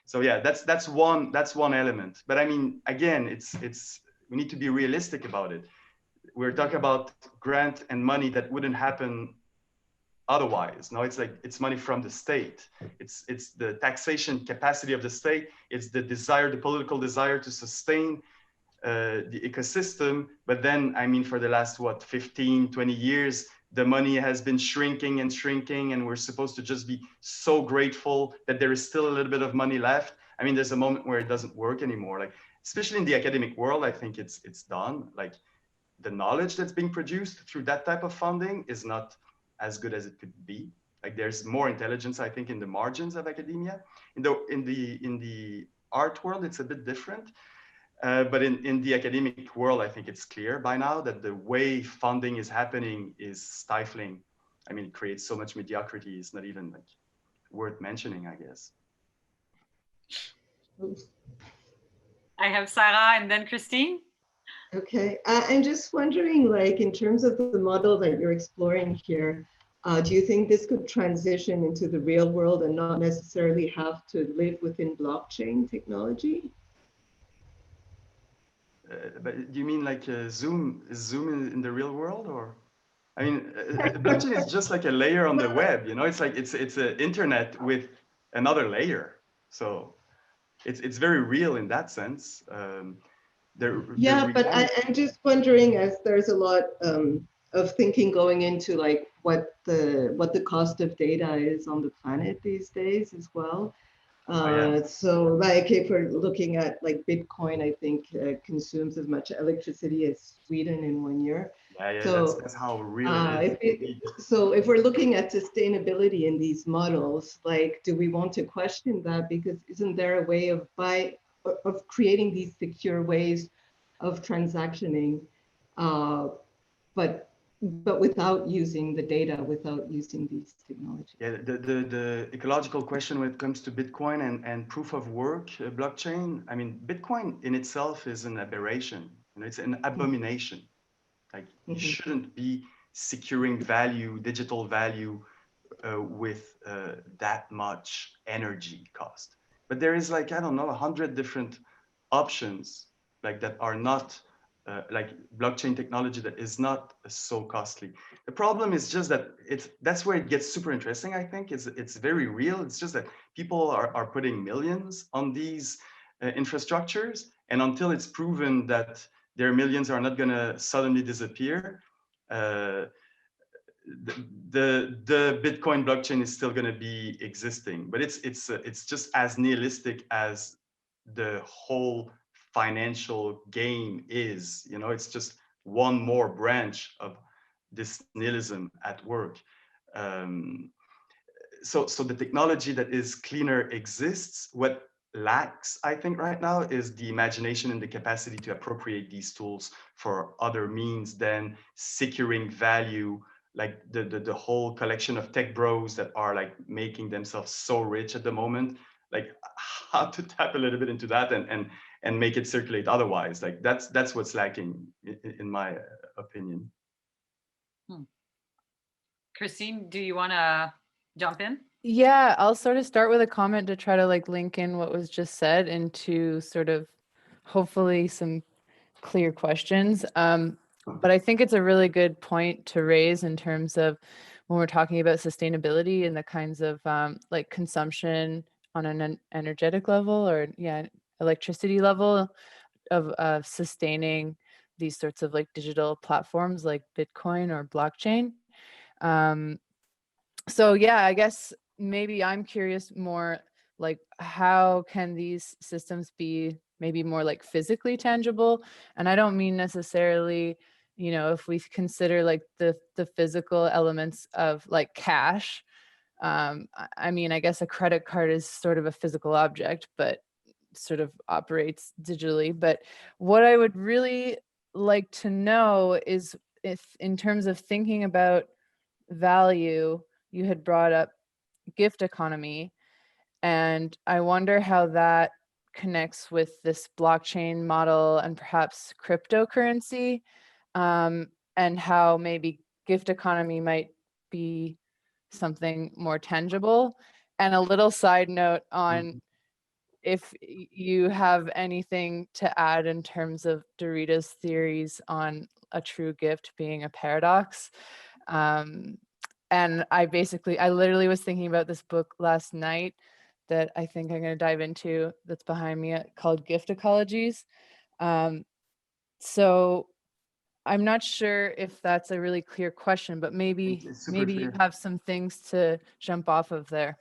so yeah, that's one element. But I mean, again, it's we need to be realistic about it. We're talking about grant and money that wouldn't happen otherwise. No, it's like it's money from the state. It's the taxation capacity of the state. It's the desire, the political desire to sustain the ecosystem. But then, I mean, for the last, what, 15, 20 years, the money has been shrinking and shrinking, and we're supposed to just be so grateful that there is still a little bit of money left. I mean, there's a moment where it doesn't work anymore. Like, especially in the academic world, I think it's done. Like, the knowledge that's being produced through that type of funding is not as good as it could be. Like, there's more intelligence, I think, in the margins of academia. In the art world, it's a bit different. But in the academic world, I think it's clear by now that the way funding is happening is stifling. I mean, it creates so much mediocrity. It's not even like worth mentioning, I guess. I have Sarah and then Christine. Okay, I'm just wondering, like, in terms of the model that you're exploring here, do you think this could transition into the real world and not necessarily have to live within blockchain technology? But do you mean like Zoom? Is Zoom in the real world, or? I mean, blockchain is just like a layer on the web. You know, it's like it's an internet with another layer. So it's very real in that sense. Yeah, but I'm just wondering, as there's a lot of thinking going into like what the cost of data is on the planet these days as well. So like if we're looking at like Bitcoin, I think consumes as much electricity as Sweden in 1 year. Yeah, so that's how real it is. So if we're looking at sustainability in these models, like, do we want to question that? Because isn't there a way of creating these secure ways of transactioning, but without using the data, without using these technologies? Yeah, the ecological question when it comes to Bitcoin and proof of work blockchain. I mean, Bitcoin in itself is an aberration. You know, it's an abomination. Like, you shouldn't be securing value, digital value, with that much energy cost. But there is like, I don't know, 100 different options like that are not like blockchain technology that is not so costly. The problem is just that that's where it gets super interesting, I think. It's very real. It's just that people are putting millions on these infrastructures, and until it's proven that their millions are not going to suddenly disappear, the Bitcoin blockchain is still going to be existing. But it's just as nihilistic as the whole financial game is. You know, it's just one more branch of this nihilism at work. So the technology that is cleaner exists. What lacks, I think, right now is the imagination and the capacity to appropriate these tools for other means than securing value, like the whole collection of tech bros that are like making themselves so rich at the moment, like how to tap a little bit into that and make it circulate otherwise. Like that's what's lacking in my opinion. Christine, do you want to jump in? Yeah, I'll sort of start with a comment to try to like link in what was just said into sort of hopefully some clear questions. But I think it's a really good point to raise in terms of when we're talking about sustainability and the kinds of like consumption on an energetic level or electricity level of sustaining these sorts of like digital platforms like Bitcoin or blockchain. So yeah, I guess maybe I'm curious more like how can these systems be maybe more like physically tangible? And I don't mean necessarily, you know, if we consider like the physical elements of like cash. I mean, I guess a credit card is sort of a physical object, but sort of operates digitally. But what I would really like to know is if in terms of thinking about value, you had brought up gift economy, and I wonder how that connects with this blockchain model and perhaps cryptocurrency, and how maybe gift economy might be something more tangible. And a little side note on if you have anything to add in terms of Derrida's theories on a true gift being a paradox. And I literally was thinking about this book last night that I think I'm going to dive into that's behind me called Gift Ecologies. So I'm not sure if that's a really clear question, but maybe you have some things to jump off of there.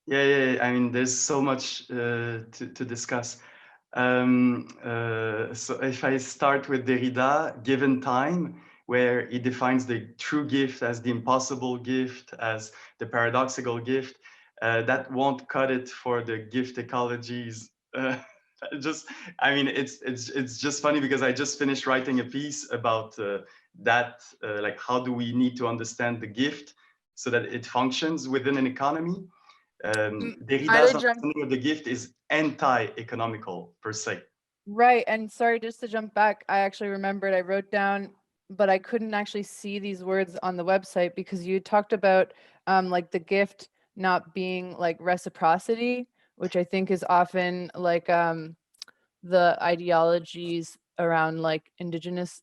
Yeah. I mean, there's so much to discuss. So if I start with Derrida, given time, where he defines the true gift as the impossible gift, as the paradoxical gift, that won't cut it for the gift ecologies. I mean, it's just funny because I just finished writing a piece about that, like how do we need to understand the gift so that it functions within an economy. Derrida's understanding of the gift is anti-economical per se. Right, and sorry, just to jump back, I actually remembered I wrote down, but I couldn't actually see these words on the website because you talked about like the gift not being like reciprocity, which I think is often like the ideologies around like indigenous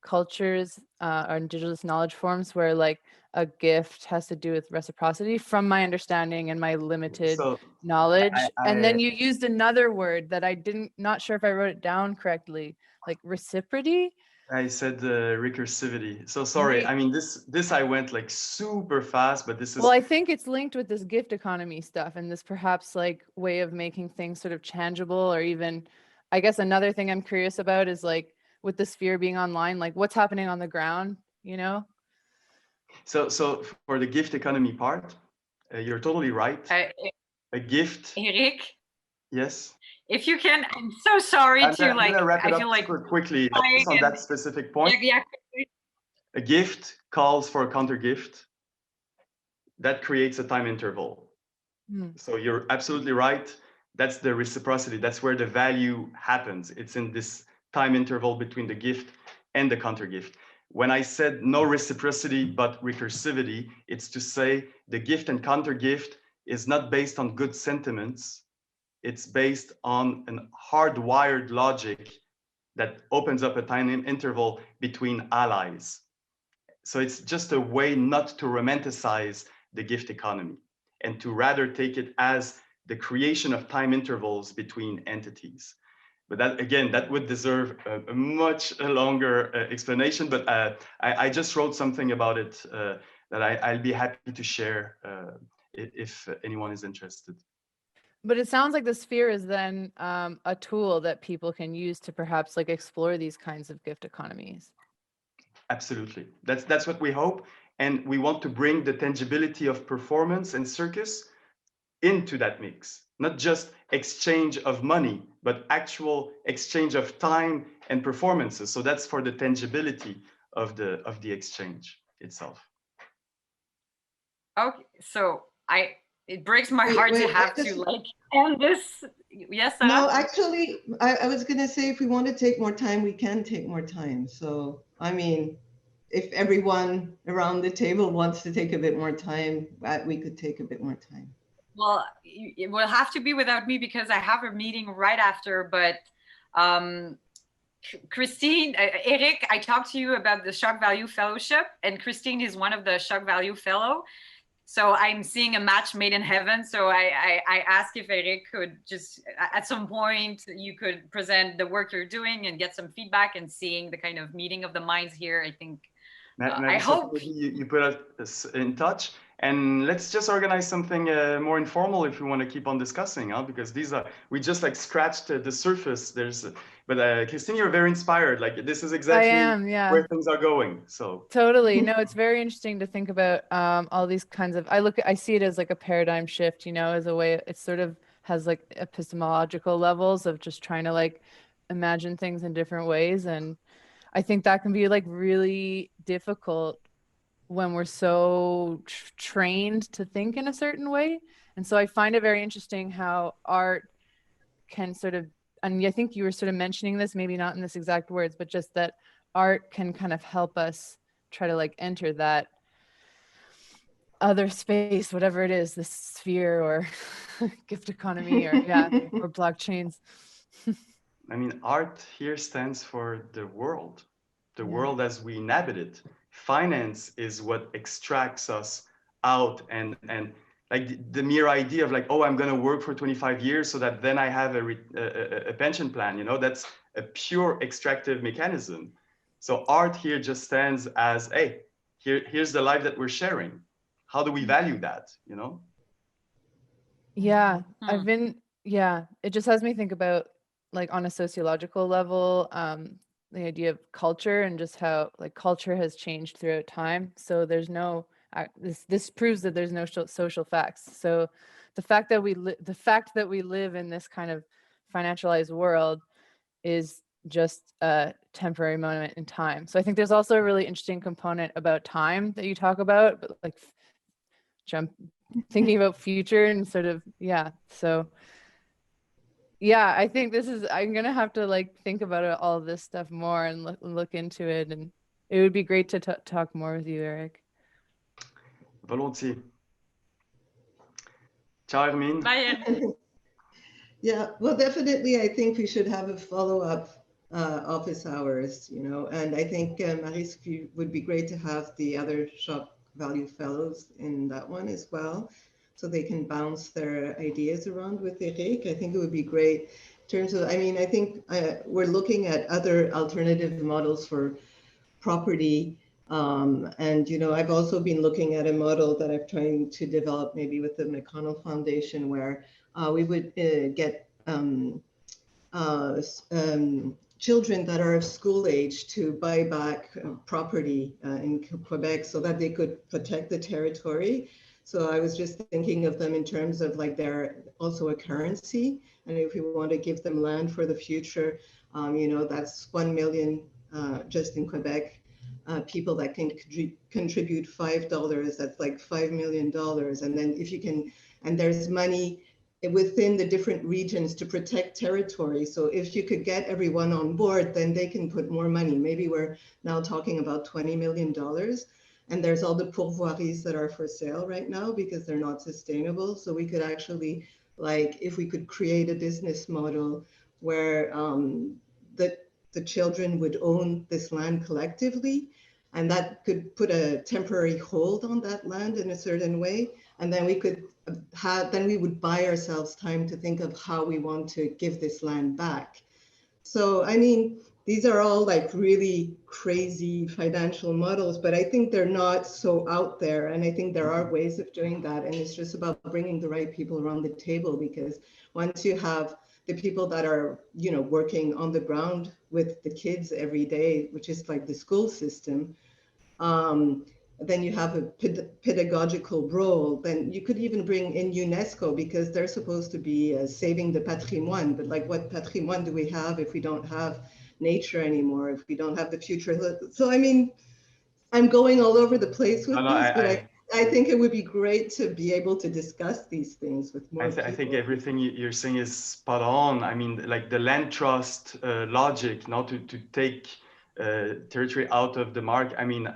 cultures or indigenous knowledge forms where like a gift has to do with reciprocity from my understanding and my limited knowledge. And then you used another word that I not sure if I wrote it down correctly, like reciprocity. I said recursivity. So sorry. I mean, this I went like super fast, but this is. Well, I think it's linked with this gift economy stuff and this perhaps like way of making things sort of tangible, or even, I guess another thing I'm curious about is like with the sphere being online, like what's happening on the ground, you know? So for the gift economy part, you're totally right. A gift. Eric? Yes? If you can, I'm so sorry I'm gonna wrap it up like super quickly on that specific point. A gift calls for a counter gift. That creates a time interval. So you're absolutely right. That's the reciprocity. That's where the value happens. It's in this time interval between the gift and the counter gift. When I said no reciprocity, but recursivity, it's to say the gift and counter gift is not based on good sentiments. It's based on an hardwired logic that opens up a time interval between allies. So it's just a way not to romanticize the gift economy and to rather take it as the creation of time intervals between entities. But that, again, that would deserve a much longer explanation, but I just wrote something about it that I'll be happy to share if anyone is interested. But it sounds like the sphere is then a tool that people can use to perhaps like explore these kinds of gift economies. Absolutely. That's what we hope. And we want to bring the tangibility of performance and circus into that mix, not just exchange of money, but actual exchange of time and performances. So that's for the tangibility of the exchange itself. Okay, so it breaks my heart to have to like end this. Yes, Sarah? No, actually, I was going to say if we want to take more time, we can take more time. So, I mean, if everyone around the table wants to take a bit more time, we could take a bit more time. Well, it will have to be without me because I have a meeting right after, but Christine, Eric, I talked to you about the Shock Value Fellowship, and Christine is one of the Shock Value Fellow. So I'm seeing a match made in heaven. So I asked if Eric could just, at some point, you could present the work you're doing and get some feedback, and seeing the kind of meeting of the minds here. I think, I hope. You put us in touch, and let's just organize something more informal if we want to keep on discussing, huh? Because we just like scratched the surface. But Christine, you're very inspired. Like this is exactly where things are going. So totally. No, it's very interesting to think about all these kinds of, I see it as like a paradigm shift, as a way, it sort of has like epistemological levels of just trying to like imagine things in different ways. And I think that can be like really difficult when we're so trained to think in a certain way. And so I find it very interesting how art can sort of, and I think you were sort of mentioning this, maybe not in this exact words, but just that art can kind of help us try to like enter that other space, whatever it is, this sphere or gift economy or or blockchains. I mean, art here stands for the world world as we inhabit it. Finance is what extracts us out, and like the mere idea of like, oh, I'm going to work for 25 years so that then I have a pension plan, that's a pure extractive mechanism. So art here just stands as, hey, here's the life that we're sharing. How do we value that, Yeah, it just has me think about like on a sociological level, the idea of culture and just how like culture has changed throughout time. So there's no, this proves that there's no social facts. So the fact that we live in this kind of financialized world is just a temporary moment in time. So I think there's also a really interesting component about time that you talk about, but like thinking about future and sort of, so I think I'm gonna have to like think about all of this stuff more and look into it, and it would be great to talk more with you, Eric. Volontiers. Ciao, Hermine. Bye, Hermine. Yeah, well, definitely, I think we should have a follow-up office hours, and I think Marie-Sophie would be great to have the other Shock Value Fellows in that one as well, so they can bounce their ideas around with Eric. I think it would be great in terms of, I think we're looking at other alternative models for property. And, I've also been looking at a model that I'm trying to develop maybe with the McConnell Foundation, where we would get children that are of school age to buy back property in Quebec so that they could protect the territory. So I was just thinking of them in terms of like they're also a currency. And if we want to give them land for the future, that's 1 million just in Quebec. People that can contribute $5, that's like $5 million. And then if you can, and there's money within the different regions to protect territory. So if you could get everyone on board, then they can put more money. Maybe we're now talking about $20 million. And there's all the pourvoiries that are for sale right now because they're not sustainable. So we could actually, like, if we could create a business model where the children would own this land collectively, and that could put a temporary hold on that land in a certain way. And then we could we would buy ourselves time to think of how we want to give this land back. So, I mean, these are all like really crazy financial models, but I think they're not so out there. And I think there are ways of doing that. And it's just about bringing the right people around the table, because once you have the people that are, you know, working on the ground with the kids every day, which is like the school system, then you have a pedagogical role. Then you could even bring in UNESCO, because they're supposed to be saving the patrimoine. But like, what patrimoine do we have if we don't have nature anymore, if we don't have the future? So I mean, I'm going all over the place with this, but I think it would be great to be able to discuss these things with more people. I think everything you're saying is spot on. I mean, like the land trust logic, not to take territory out of the market. I mean,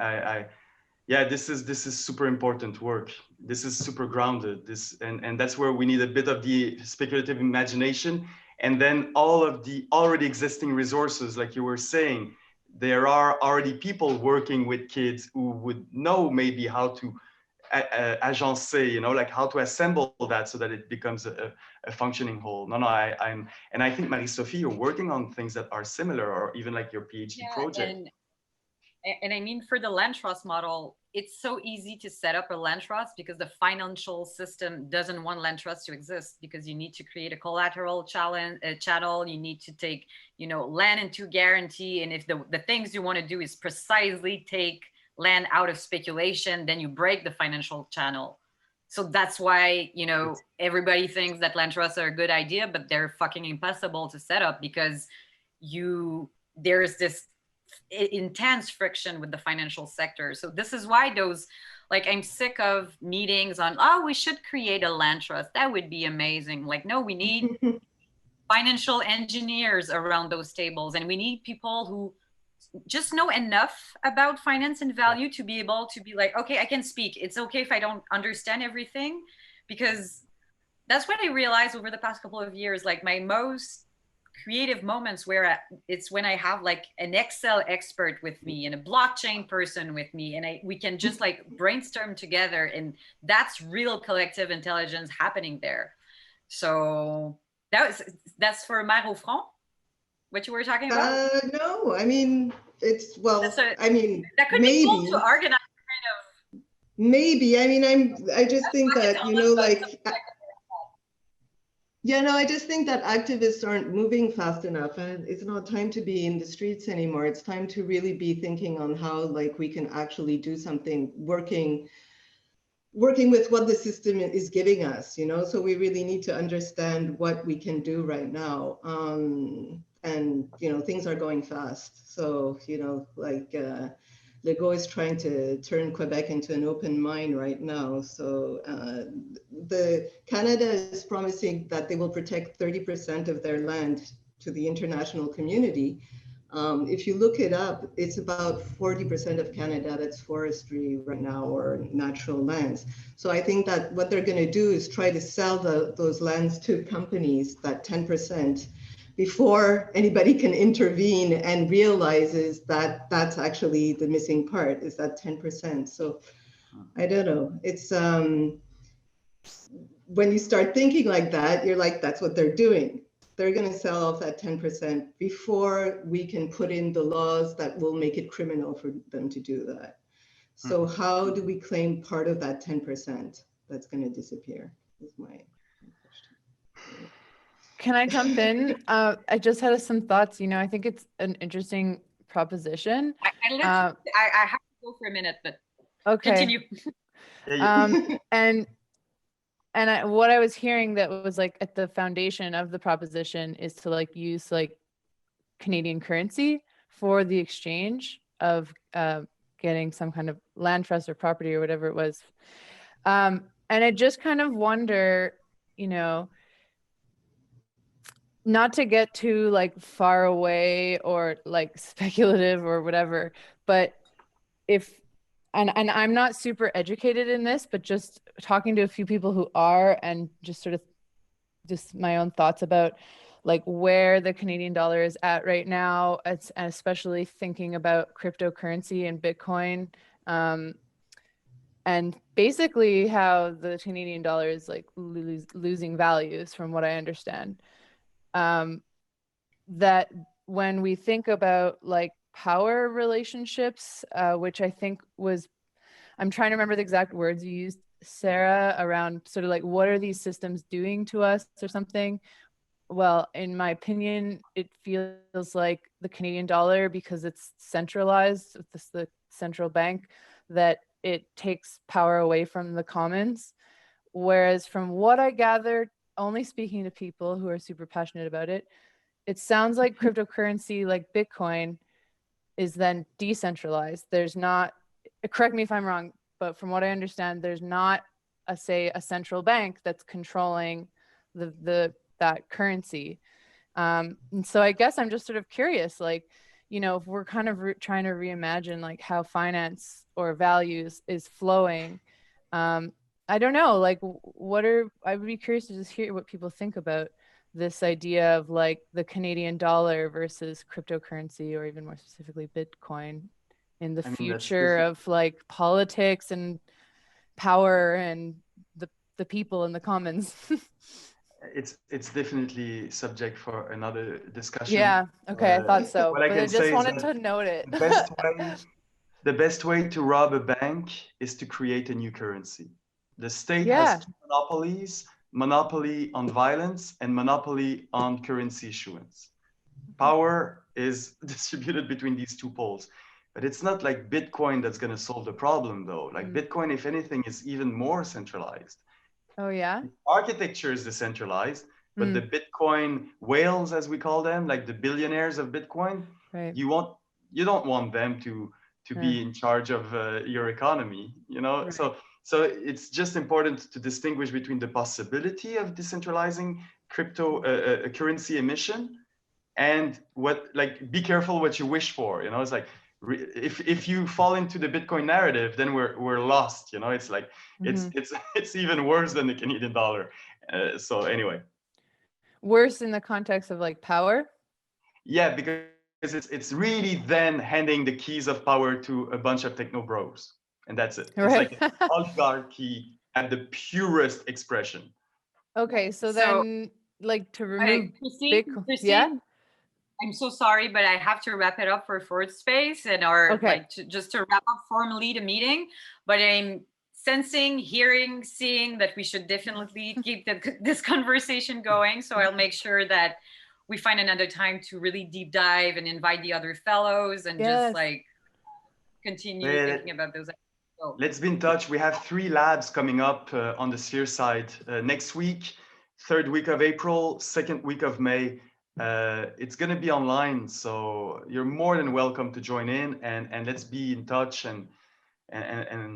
yeah, this is super important work. This is super grounded. And that's where we need a bit of the speculative imagination, and then all of the already existing resources, like you were saying. There are already people working with kids who would know maybe how to agencer, you know, like how to assemble that so that it becomes a functioning whole. And I think, Marie-Sophie, you're working on things that are similar, or even like your PhD project. And I mean, for the land trust model, it's so easy to set up a land trust because the financial system doesn't want land trust to exist, because you need to create a collateral channel. You need to take, you know, land into guarantee. And if the things you want to do is precisely take land out of speculation, then you break the financial channel. So that's why, you know, everybody thinks that land trusts are a good idea, but they're fucking impossible to set up, because there's this intense friction with the financial sector. So this is why I'm sick of meetings on, oh, we should create a land trust. That would be amazing. Like, no, we need financial engineers around those tables, and we need people who just know enough about finance and value to be able to be like, okay, I can speak. It's okay if I don't understand everything, because that's what I realized over the past couple of years. Like, my most creative moments it's when I have like an Excel expert with me and a blockchain person with me, and we can just like brainstorm together, and that's real collective intelligence happening there. So that's for Mare au Front, what you were talking about? No, I mean, I mean, that could maybe. be cool to organize kind of. Maybe. I mean, I just think that, you know, like, yeah, no, I just think that activists aren't moving fast enough, and it's not time to be in the streets anymore. It's time to really be thinking on how, like, we can actually do something, working with what the system is giving us, you know. So we really need to understand what we can do right now. And, you know, things are going fast. So, you know, like, Legault is trying to turn Quebec into an open mine right now. So Canada is promising that they will protect 30% of their land to the international community. If you look it up, it's about 40% of Canada that's forestry right now, or natural lands. So I think that what they're going to do is try to sell those lands to companies, that 10%, before anybody can intervene and realizes that that's actually the missing part, is that 10%. So I don't know. It's when you start thinking like that, you're like, that's what they're doing. They're going to sell off that 10% before we can put in the laws that will make it criminal for them to do that. So how do we claim part of that 10% that's going to disappear, is my question. Can I jump in? I just had some thoughts. You know, I think it's an interesting proposition. I have to go for a minute, but okay. Continue. And what I was hearing that was like at the foundation of the proposition is to like use like Canadian currency for the exchange of getting some kind of land trust or property or whatever it was. And I just kind of wonder, you know, not to get too like far away or like speculative or whatever, but and I'm not super educated in this, but just talking to a few people who are, and just sort of just my own thoughts about like where the Canadian dollar is at right now, and especially thinking about cryptocurrency and Bitcoin, and basically how the Canadian dollar is like losing values from what I understand. That when we think about like power relationships, which I think was, I'm trying to remember the exact words you used, Sarah, around sort of like, what are these systems doing to us or something? Well, in my opinion, it feels like the Canadian dollar, because it's centralized with the central bank, that it takes power away from the commons. Whereas from what I gathered, only speaking to people who are super passionate about it, it sounds like cryptocurrency like Bitcoin is then decentralized. There's not, correct me if I'm wrong, but from what I understand, there's not say a central bank that's controlling that currency. And so I guess I'm just sort of curious, like, you know, if we're kind of trying to reimagine like how finance or values is flowing, I don't know, like I would be curious to just hear what people think about this idea of like the Canadian dollar versus cryptocurrency, or even more specifically Bitcoin, in the future of like politics and power and the people in the commons. It's definitely subject for another discussion. Yeah, okay, I thought so. What I can I just say wanted is to note it. the best way to rob a bank is to create a new currency. The state Yeah. has two monopolies: monopoly on violence and monopoly on currency issuance. Power is distributed between these two poles. But it's not like Bitcoin that's going to solve the problem, though. Like Bitcoin, if anything, is even more centralized. Oh, yeah? The architecture is decentralized, but the Bitcoin whales, as we call them, like the billionaires of Bitcoin, right. you don't want them to be in charge of your economy, you know? Right. So it's just important to distinguish between the possibility of decentralizing crypto currency emission and be careful what you wish for, you know? It's like, if you fall into the Bitcoin narrative, then we're lost, you know? It's like, it's even worse than the Canadian dollar. So anyway. Worse in the context of like power? Yeah, because it's really then handing the keys of power to a bunch of techno bros, and that's it. Right. It's like an oligarchy at the purest expression. Okay, so then like to remove Christine, yeah. I'm so sorry, but I have to wrap it up for Forward Space and just to wrap up formally the meeting. But I'm sensing, hearing, seeing that we should definitely keep this conversation going. So I'll make sure that we find another time to really deep dive and invite the other fellows and just like continue thinking about those. Let's be in touch. We have 3 labs coming up on the Sphere side next week, 3rd week of April, 2nd week of May. It's going to be online, so you're more than welcome to join in, and let's be in touch and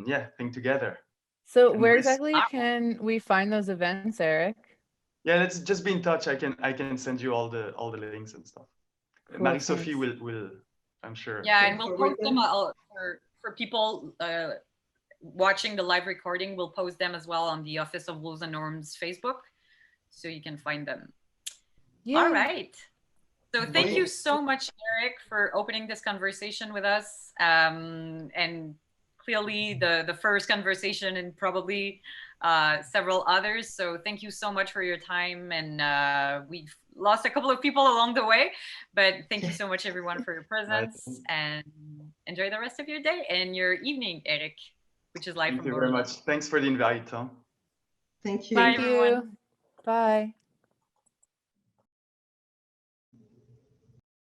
yeah, think together. So where exactly can we find those events, Eric? Yeah, let's just be in touch. I can send you all the links and stuff. Cool, Marie-Sophie will, I'm sure. Yeah, and we'll post them for people watching the live recording. We'll post them as well on the Office of Rules and Norms Facebook, so you can find them. Yeah. All right. So thank you so much, Eric, for opening this conversation with us. And clearly the first conversation and probably several others. So thank you so much for your time. And we've lost a couple of people along the way, but thank you so much, everyone, for your presence. And enjoy the rest of your day and your evening, Eric, which is live from Bordeaux. Thank you very much. Thanks for the invite, Tom. Thank you. Bye, everyone. Bye.